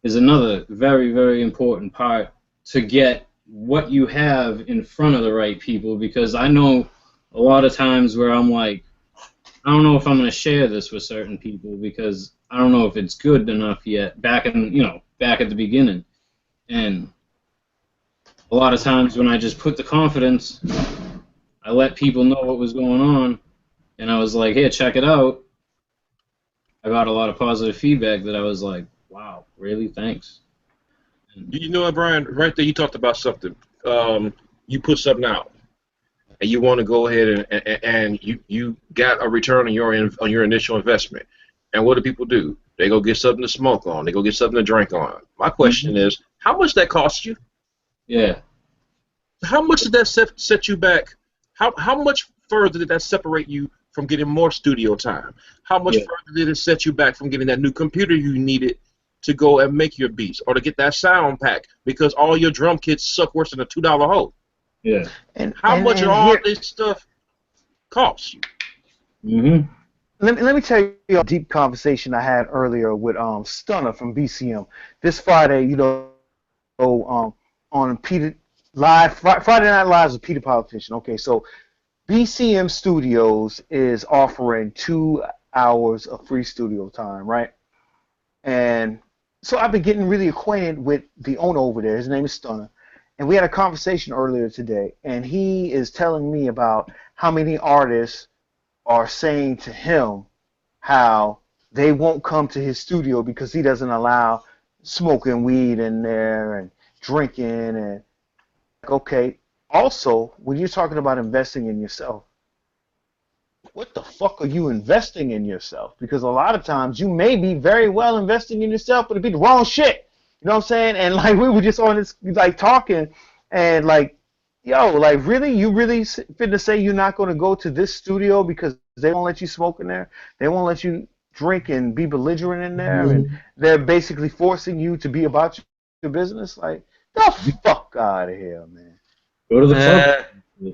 is another very, very important part to get what you have in front of the right people. Because I know a lot of times where I'm like, I don't know if I'm going to share this with certain people because I don't know if it's good enough yet, back at the beginning. And a lot of times when I just put the confidence, I let people know what was going on, and I was like, hey, check it out. I got a lot of positive feedback that I was like, wow, really? Thanks. You know what, Brian? Right there, you talked about something. You put something out, and you want to go ahead and you got a return on your initial investment. And what do people do? They go get something to smoke on. They go get something to drink on. My question is, how much that cost you? Yeah. How much did that set you back? How much further did that separate you from getting more studio time? How much further did it set you back from getting that new computer you needed to go and make your beats, or to get that sound pack, because all your drum kits suck worse than a $2 hole? Yeah. And how much of all this stuff costs you? Mm-hmm. Let me tell you a deep conversation I had earlier with Stunner from BCM this Friday. On Peter Live, Friday Night Live with Peter Politician. Okay, so BCM Studios is offering 2 hours of free studio time, right? And so I've been getting really acquainted with the owner over there. His name is Stunner. And we had a conversation earlier today, and he is telling me about how many artists are saying to him how they won't come to his studio because he doesn't allow smoking weed in there and drinking. And okay, also, when you're talking about investing in yourself, what the fuck are you investing in yourself? Because a lot of times you may be very well investing in yourself, but it'd be the wrong shit. You know what I'm saying? And like we were just on this, like talking, and like, yo, like really, you really finna say you're not gonna go to this studio because they won't let you smoke in there? They won't let you drink and be belligerent in there, and they're basically forcing you to be about your business? Like, the fuck out of here, man. Go to the club. Eh,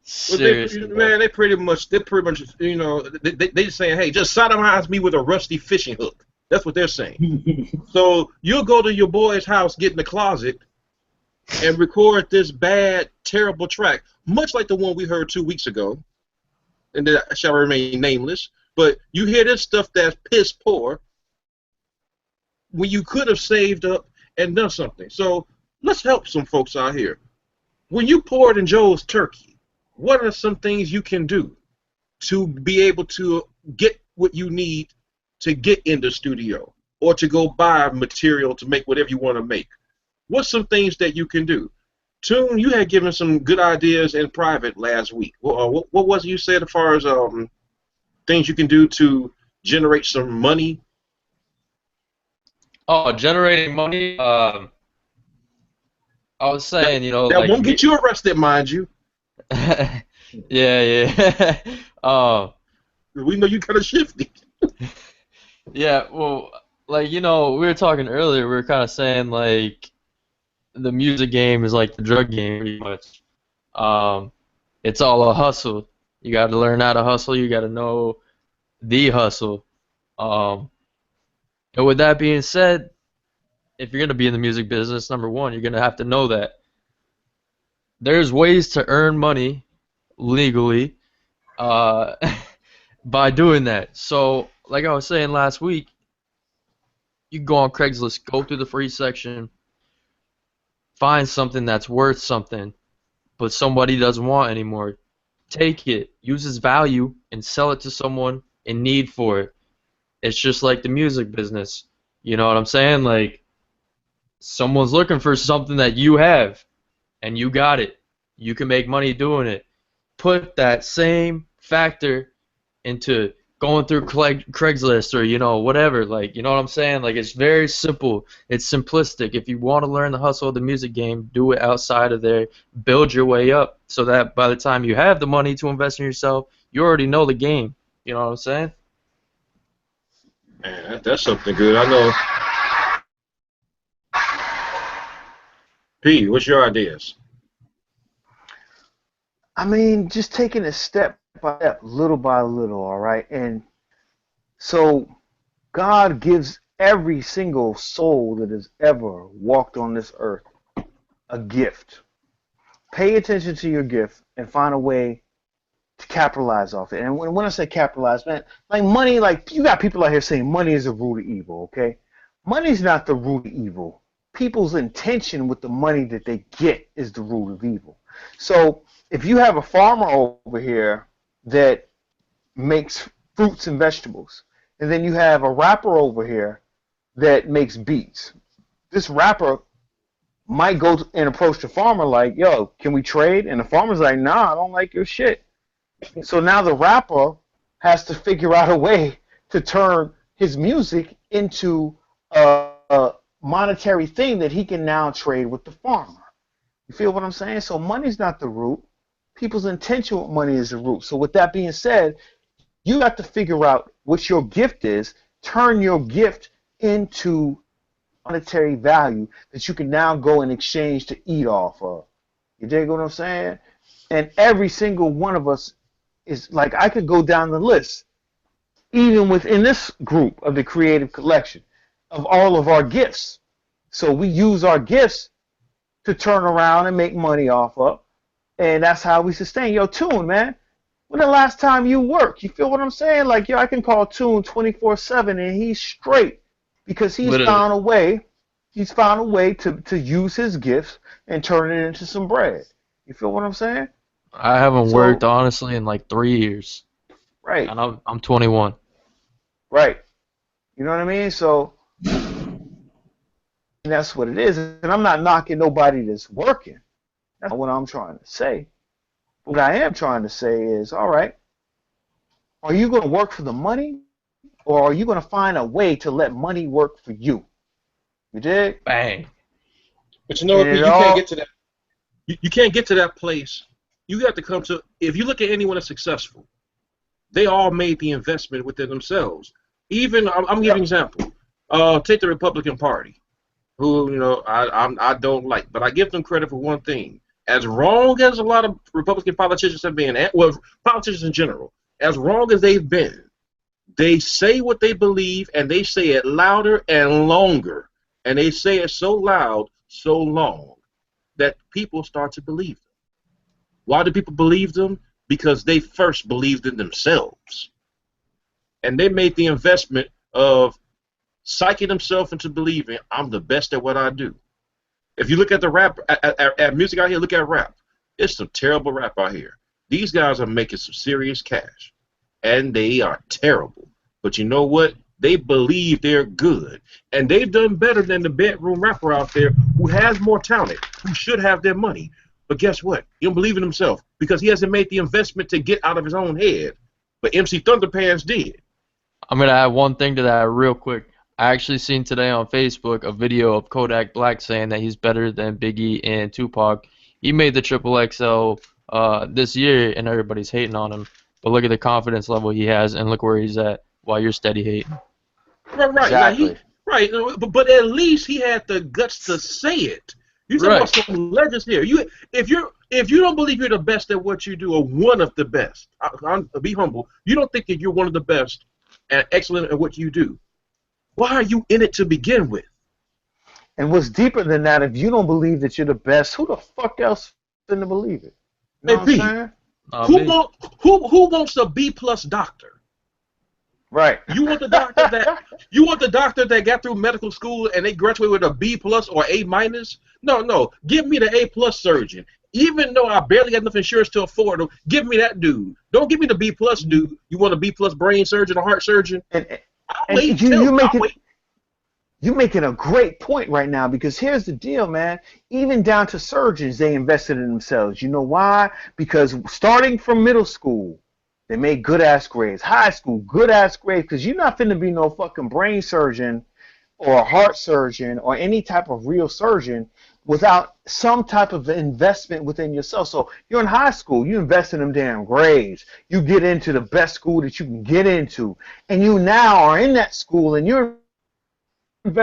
Well, seriously, bro. they're pretty much, you know, they saying, hey, just sodomize me with a rusty fishing hook. That's what they're saying. So you'll go to your boy's house, get in the closet, and record this bad, terrible track, much like the one we heard 2 weeks ago, and that shall remain nameless. But you hear this stuff that's piss poor when you could have saved up and done something. So let's help some folks out here. When you pour it in Joe's turkey, what are some things you can do to be able to get what you need to get in the studio or to go buy material to make whatever you want to make? What's some things that you can do? Tune, you had given some good ideas in private last week. What was it you said as far as things you can do to generate some money? Oh, generating money. I was saying, you know, That like won't get you arrested, mind you. yeah, yeah. We know you kind of shifty. Yeah, well, like, you know, we were talking earlier, we were kind of saying, like, the music game is like the drug game, pretty much. It's all a hustle. You got to learn how to hustle. You got to know the hustle. And with that being said, if you're going to be in the music business, number one, you're going to have to know that there's ways to earn money legally by doing that. So, like I was saying last week, you can go on Craigslist, go through the free section, find something that's worth something, but somebody doesn't want anymore. Take it, use its value, and sell it to someone in need for it. It's just like the music business. You know what I'm saying? Like, someone's looking for something that you have, and you got it. You can make money doing it. Put that same factor into going through Craigslist or, you know, whatever. Like, you know what I'm saying? Like, it's very simple. It's simplistic. If you want to learn the hustle of the music game, do it outside of there. Build your way up so that by the time you have the money to invest in yourself, you already know the game. You know what I'm saying? Man, that's something good. I know. P, what's your ideas? I mean, just taking it step by step, little by little, all right? And so God gives every single soul that has ever walked on this earth a gift. Pay attention to your gift and find a way to capitalize off it. And when I say capitalize, man, like money, like you got people out here saying money is the root of evil, okay? Money's not the root of evil. People's intention with the money that they get is the root of evil. So if you have a farmer over here that makes fruits and vegetables, and then you have a rapper over here that makes beats, this rapper might go and approach the farmer like, yo, can we trade? And the farmer's like, nah, I don't like your shit. So now the rapper has to figure out a way to turn his music into a monetary thing that he can now trade with the farmer. You feel what I'm saying? So money's not the root. People's intention with money is the root. So with that being said, you have to figure out what your gift is, turn your gift into monetary value that you can now go and exchange to eat off of. You dig what I'm saying? And every single one of us is like, I could go down the list, even within this group of the Creative Collection, of all of our gifts. So we use our gifts to turn around and make money off of. And that's how we sustain. Yo, Tune, man, when the last time you worked? You feel what I'm saying? Like, yo, I can call Tune 24/7 and he's straight because he's Literally. found a way. He's found a way to use his gifts and turn it into some bread. You feel what I'm saying? I haven't So- worked, honestly, in like 3 years. Right, And I'm 21. right. You know what I mean? So that's what it is. And I'm not knocking nobody that's working. That's not what I'm trying to say. What I am trying to say is, all right, are you going to work for the money, or are you going to find a way to let money work for you? You dig? Bang. But you know, And P, it you all- can't get to that. You can't get to that place. You have to come to. If you look at anyone that's successful, they all made the investment within themselves. Even I'm giving an example. Take the Republican Party, who I don't like, but I give them credit for one thing. as wrong as a lot of Republican politicians have been, well, politicians in general, as wrong as they've been, they say what they believe, and they say it louder and longer, and they say it so loud, so long, that people start to believe them. Why do people believe them? Because they first believed in themselves. And they made the investment of psyching themselves into believing, I'm the best at what I do. If you look at the rap, at music out here, look at rap. It's some terrible rap out here. These guys are making some serious cash, and they are terrible. But you know what? They believe they're good, and they've done better than the bedroom rapper out there who has more talent, who should have their money. But guess what? He don't believe in himself because he hasn't made the investment to get out of his own head. But MC Thunderpants did. I'm going to add one thing to that real quick. I actually seen today on Facebook a video of Kodak Black saying that he's better than Biggie and Tupac. He made the Triple XL this year, and everybody's hating on him. But look at the confidence level he has, and look where he's at while you're steady hating. Right. Exactly. But at least he had the guts to say it. You talking about some legends here. If you don't believe you're the best at what you do, or one of the best, I'll be humble. You don't think that you're one of the best and excellent at what you do. Why are you in it to begin with? And what's deeper than that, if you don't believe that you're the best, who the fuck else is going to believe it? You know what I'm saying? Who wants a B+ doctor? Right. You want the doctor that got through medical school and they graduated with a B+ or A-? No. Give me the A+ surgeon. Even though I barely got enough insurance to afford him, give me that dude. Don't give me the B+ dude. You want a B+ brain surgeon or heart surgeon? You're making a great point right now, because here's the deal, man. Even down to surgeons, they invested in themselves. You know why? Because starting from middle school, they made good-ass grades. High school, good-ass grades, because you're not finna be no fucking brain surgeon or a heart surgeon or any type of real surgeon without some type of investment within yourself. So you're in high school, you invest in them damn grades. You get into the best school that you can get into, and you now are in that school, and you're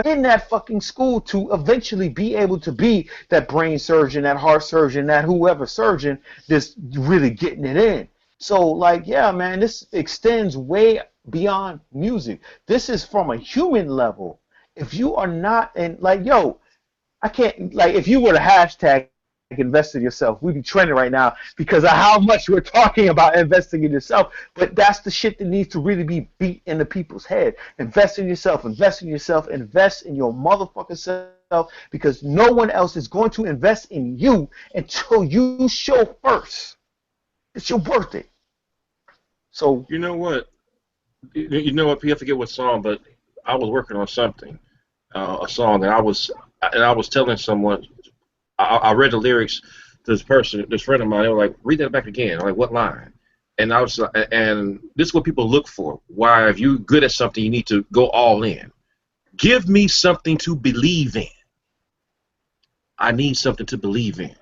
in that fucking school to eventually be able to be that brain surgeon, that heart surgeon, that whoever surgeon that's really getting it in. So, like, yeah, man, this extends way beyond music. This is from a human level. If you are not, and like, yo, I can't, like, if you were to hashtag invest in yourself, we'd be trending right now because of how much we're talking about investing in yourself. But that's the shit that needs to really be beat into people's head. Invest in yourself, invest in yourself, invest in your motherfucking self, because no one else is going to invest in you until you show first that you're worth it. So you know what? P, I forget what song, but I was working on something, a song, and I was telling someone, I read the lyrics to this friend of mine. They were like, read that back again. I'm like, what line? And and this is what people look for. Why, if you're good at something, you need to go all in. Give me something to believe in. I need something to believe in.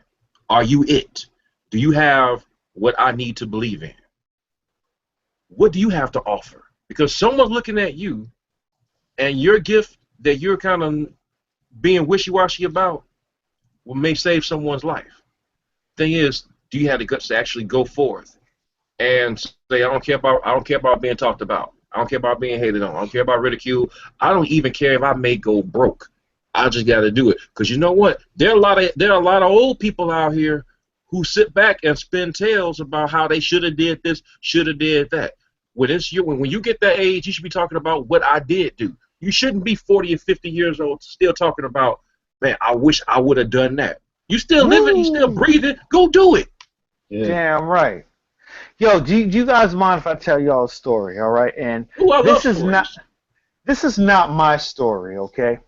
Are you it? Do you have what I need to believe in? What do you have to offer? Because someone's looking at you, and your gift that you're kind of being wishy-washy about may save someone's life. Thing is, do you have the guts to actually go forth and say, I don't care about being talked about. I don't care about being hated on. I don't care about ridicule. I don't even care if I may go broke. I just got to do it. Because you know what? There are a lot of old people out here who sit back and spin tales about how they should have did this, should have did that. When you get that age, you should be talking about what I did do. You shouldn't be 40 or 50 years old still talking about, man, I wish I would have done that. You still living, you still breathing, go do it. Yeah. Damn right. Yo, do you guys mind if I tell y'all a story, all right? And this is not my story, okay?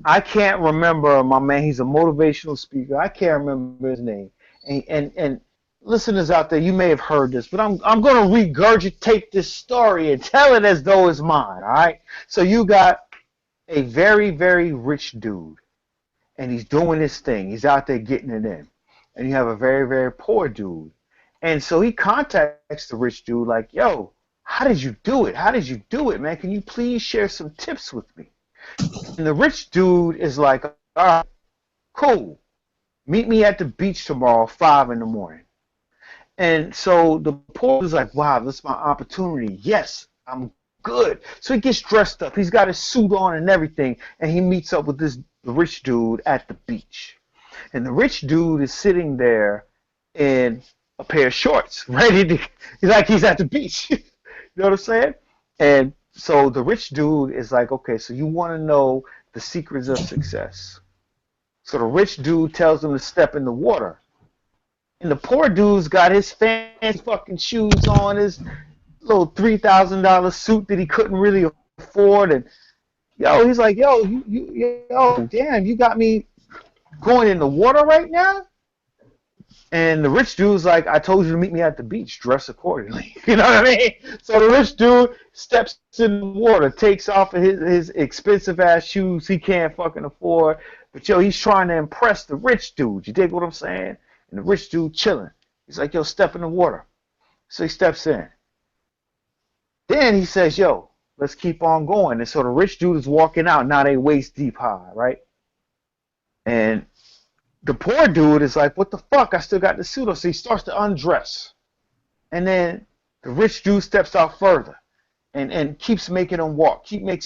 I can't remember my man, he's a motivational speaker. I can't remember his name. And listeners out there, you may have heard this, but I'm going to regurgitate this story and tell it as though it's mine, all right? So you got a very, very rich dude, and he's doing his thing. He's out there getting it in. And you have a very, very poor dude. And so he contacts the rich dude like, yo, how did you do it? How did you do it, man? Can you please share some tips with me? And the rich dude is like, all right, cool. Meet me at the beach tomorrow, 5 in the morning. And so the poor dude's like, wow, this is my opportunity. Yes, I'm good. So he gets dressed up. He's got his suit on and everything, and he meets up with this rich dude at the beach. And the rich dude is sitting there in a pair of shorts, ready to, he's at the beach. You know what I'm saying? And so the rich dude is like, okay, so you want to know the secrets of success. So the rich dude tells him to step in the water. And the poor dude's got his fancy fucking shoes on, his little $3,000 suit that he couldn't really afford. And, he's like, damn, you got me going in the water right now? And the rich dude's like, I told you to meet me at the beach. Dress accordingly. You know what I mean? So the rich dude steps in the water, takes off his expensive-ass shoes he can't fucking afford. But, he's trying to impress the rich dude. You dig what I'm saying? And the rich dude chilling. He's like, step in the water. So he steps in. Then he says, let's keep on going. And so the rich dude is walking out. Now they waist deep high, right? And the poor dude is like, what the fuck? I still got the suit on. So he starts to undress. And then the rich dude steps out further and keeps making him walk. And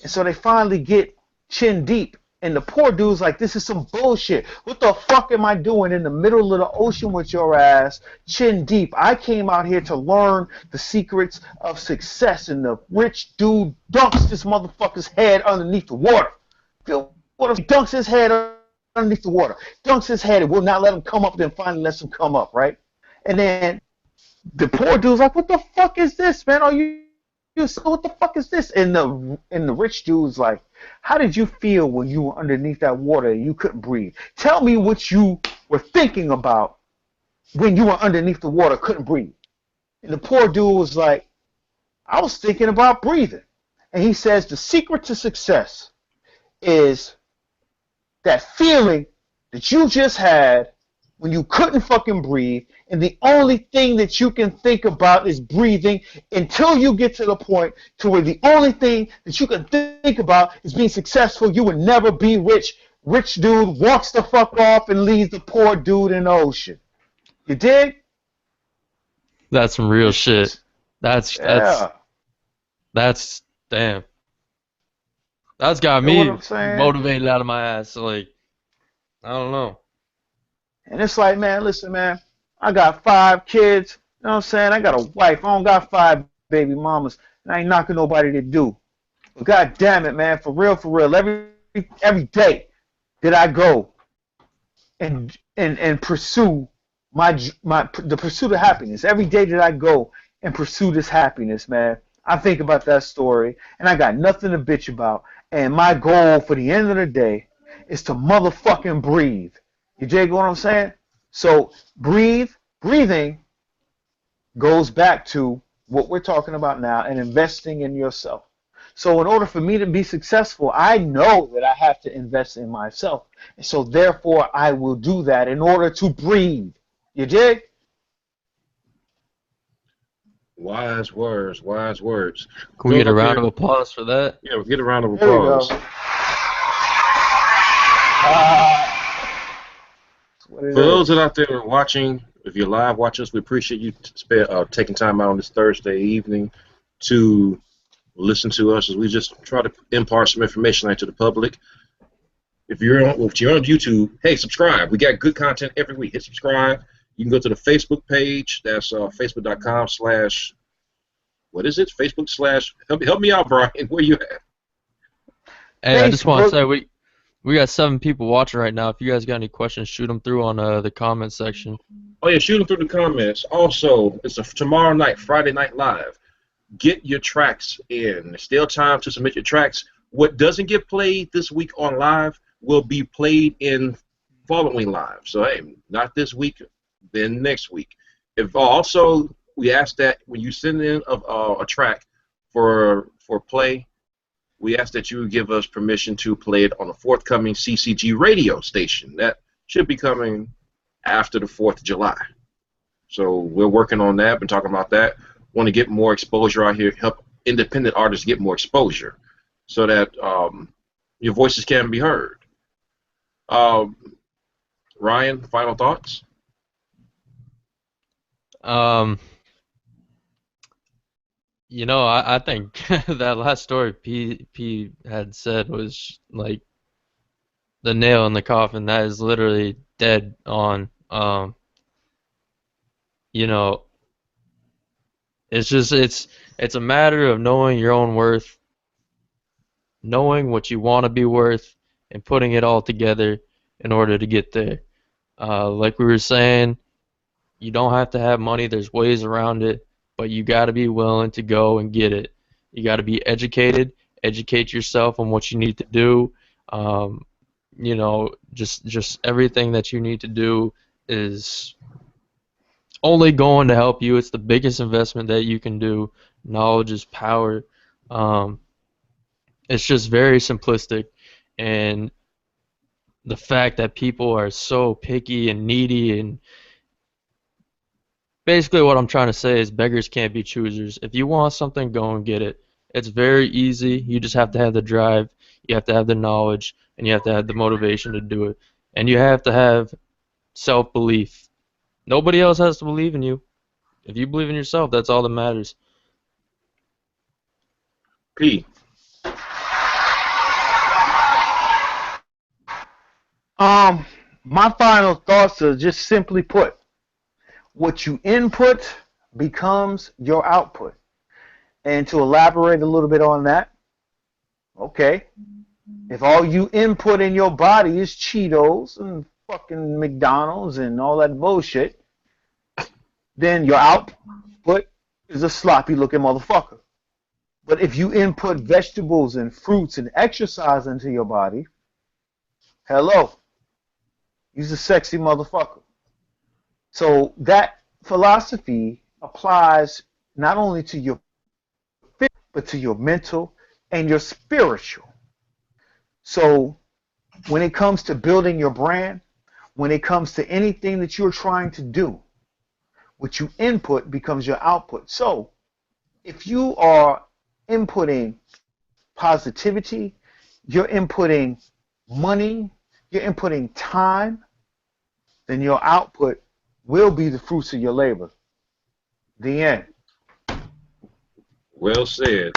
so they finally get chin deep. And the poor dude's like, this is some bullshit. What the fuck am I doing in the middle of the ocean with your ass, chin deep? I came out here to learn the secrets of success. And the rich dude dunks this motherfucker's head underneath the water. Feel what if he dunks his head underneath the water? Dunks his head and will not let him come up, then finally lets him come up, right? And then the poor dude's like, what the fuck is this, man? What the fuck is this? And the rich dude's like, how did you feel when you were underneath that water and you couldn't breathe? Tell me what you were thinking about when you were underneath the water, couldn't breathe. And the poor dude was like, I was thinking about breathing. And he says the secret to success is that feeling that you just had when you couldn't fucking breathe, and the only thing that you can think about is breathing until you get to the point to where the only thing that you can think about is being successful. You will never be rich. Rich dude walks the fuck off and leaves the poor dude in the ocean. You dig? That's some real shit. That's damn. That's got You know me what I'm saying? motivated out of my ass. Like, I don't know. And it's like, man, listen, man, I got 5 kids. You know what I'm saying? I got a wife. I don't got 5 baby mamas. And I ain't knocking nobody to do. But god damn it, man, for real, every day that I go and pursue the pursuit of happiness. Every day that I go and pursue this happiness, man, I think about that story, and I got nothing to bitch about. And my goal for the end of the day is to motherfucking breathe. You dig what I'm saying? So breathing goes back to what we're talking about now and investing in yourself. So in order for me to be successful, I know that I have to invest in myself. And so therefore I will do that in order to breathe. You dig? Wise words, wise words. Can we get a round of applause for that? Yeah, we'll get a round of There you applause. go. For those that out there watching, if you're live watching us, we appreciate you taking time out on this Thursday evening to listen to us as we just try to impart some information out to the public. If you're on YouTube, hey, subscribe. We got good content every week. Hit subscribe. You can go to the Facebook page. That's facebook.com/ what is it? Facebook/ help me out, Brian. Where you at? Hey, I just want to say we got 7 people watching right now. If you guys got any questions, shoot them through on the comment section. Oh yeah, shoot them through the comments. Also, it's tomorrow night, Friday Night Live. Get your tracks in. There's still time to submit your tracks. What doesn't get played this week on live will be played in following live. So hey, not this week, then next week. If also we ask that when you send in a track for play, we ask that you give us permission to play it on a forthcoming CCG radio station. That should be coming after the 4th of July. So we're working on that, been talking about that. Want to get more exposure out here, help independent artists get more exposure so that your voices can be heard. Ryan, final thoughts? Um, I think that last story P had said was like the nail in the coffin. That is literally dead on. You know, it's a matter of knowing your own worth, knowing what you want to be worth, and putting it all together in order to get there. Like we were saying, you don't have to have money. There's ways around it, but you got to be willing to go and get it. You got to be educated, educate yourself on what you need to do. Um, just everything that you need to do is only going to help you. It's the biggest investment that you can do. Knowledge is power. Um, it's just very simplistic, and the fact that people are so picky and needy, and basically what I'm trying to say is beggars can't be choosers. If you want something, go and get it. It's very easy. You just have to have the drive, you have to have the knowledge, and you have to have the motivation to do it. And you have to have self-belief. Nobody else has to believe in you. If you believe in yourself, that's all that matters. P. My final thoughts are just simply put, what you input becomes your output. And to elaborate a little bit on that, okay, if all you input in your body is Cheetos and fucking McDonald's and all that bullshit, then your output is a sloppy looking motherfucker. But if you input vegetables and fruits and exercise into your body, hello, he's a sexy motherfucker. So that philosophy applies not only to your physical, but to your mental and your spiritual. So when it comes to building your brand, when it comes to anything that you're trying to do, what you input becomes your output. So if you are inputting positivity, you're inputting money, you're inputting time, then your output will be the fruits of your labor. The end. Well said.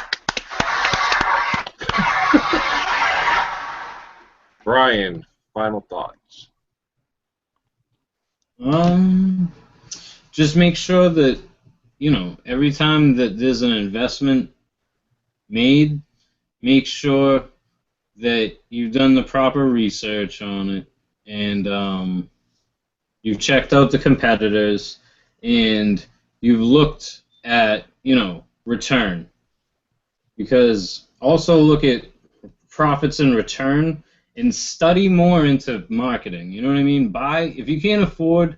Brian, final thoughts. Just make sure that, every time that there's an investment made, make sure that you've done the proper research on it, and you've checked out the competitors, and you've looked at, return. Because also look at profits and return, and study more into marketing. You know what I mean? If you can't afford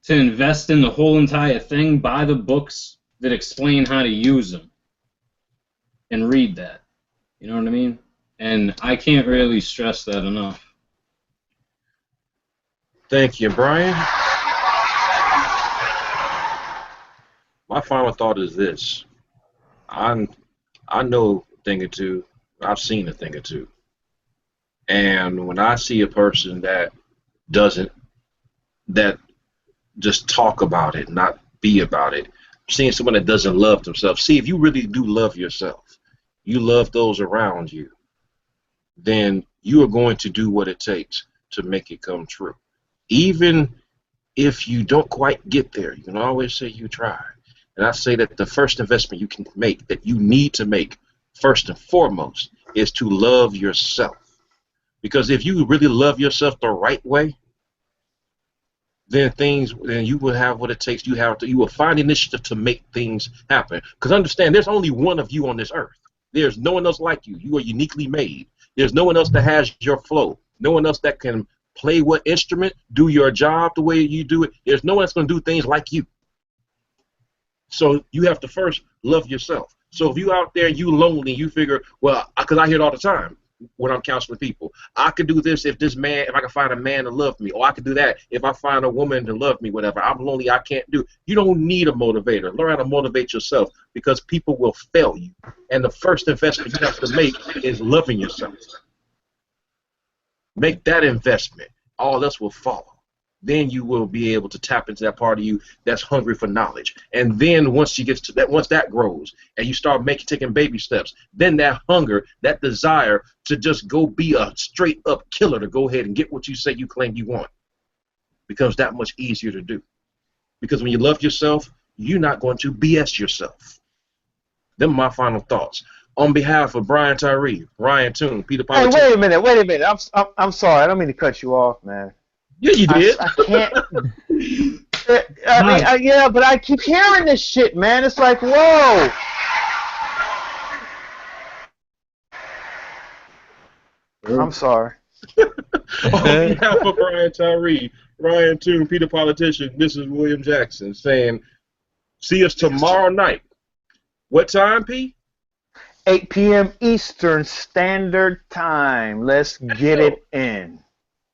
to invest in the whole entire thing, buy the books that explain how to use them and read that. You know what I mean? And I can't really stress that enough. Thank you, Brian. My final thought is this. I know a thing or two. I've seen a thing or two. And when I see a person that just talk about it, not be about it, seeing someone that doesn't love themselves. See, if you really do love yourself, you love those around you, then you are going to do what it takes to make it come true. Even if you don't quite get there, you can always say you tried. And I say that the first investment you can make, that you need to make first and foremost, is to love yourself. Because if you really love yourself the right way, then you will have what it takes. You will find initiative to make things happen. Because understand, there's only one of you on this earth. There's no one else like you. You are uniquely made. There's no one else that has your flow. No one else that can play what instrument, do your job the way you do it. There's no one that's going to do things like you. So you have to first love yourself. So if you out there, you lonely, you figure, well, because I hear it all the time when I'm counseling people. I could do this if I can find a man to love me, or I could do that if I find a woman to love me, whatever. I'm lonely, I can't do. You don't need a motivator. Learn how to motivate yourself, because people will fail you. And the first investment you have to make is loving yourself. Make that investment. all else will fall. Then you will be able to tap into that part of you that's hungry for knowledge. And then once you get to that, once that grows and you start taking baby steps, then that hunger, that desire to just go be a straight up killer, to go ahead and get what you say you claim you want, becomes that much easier to do. Because when you love yourself, you're not going to BS yourself. Them are my final thoughts. On behalf of Brian Tyree, Ryan Toon, Peter Hey, Politician. wait a minute. I'm sorry. I don't mean to cut you off, man. Yeah, you did. I can't. Yeah, but I keep hearing this shit, man. It's like, whoa. I'm sorry. On behalf of Brian Tyree, Ryan Toon, Peter Politician, this is William Jackson saying, see us tomorrow night. What time, P? 8 p.m. Eastern Standard Time. Let's get it in.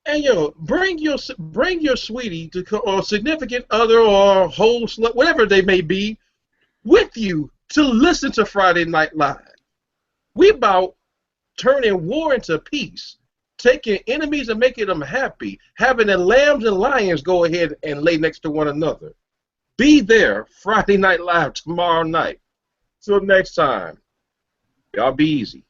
And bring your sweetie or significant other or whole slut, whatever they may be, with you to listen to Friday Night Live. We about turning war into peace, taking enemies and making them happy, having the lambs and lions go ahead and lay next to one another. Be there Friday Night Live tomorrow night. Till next time, y'all be easy.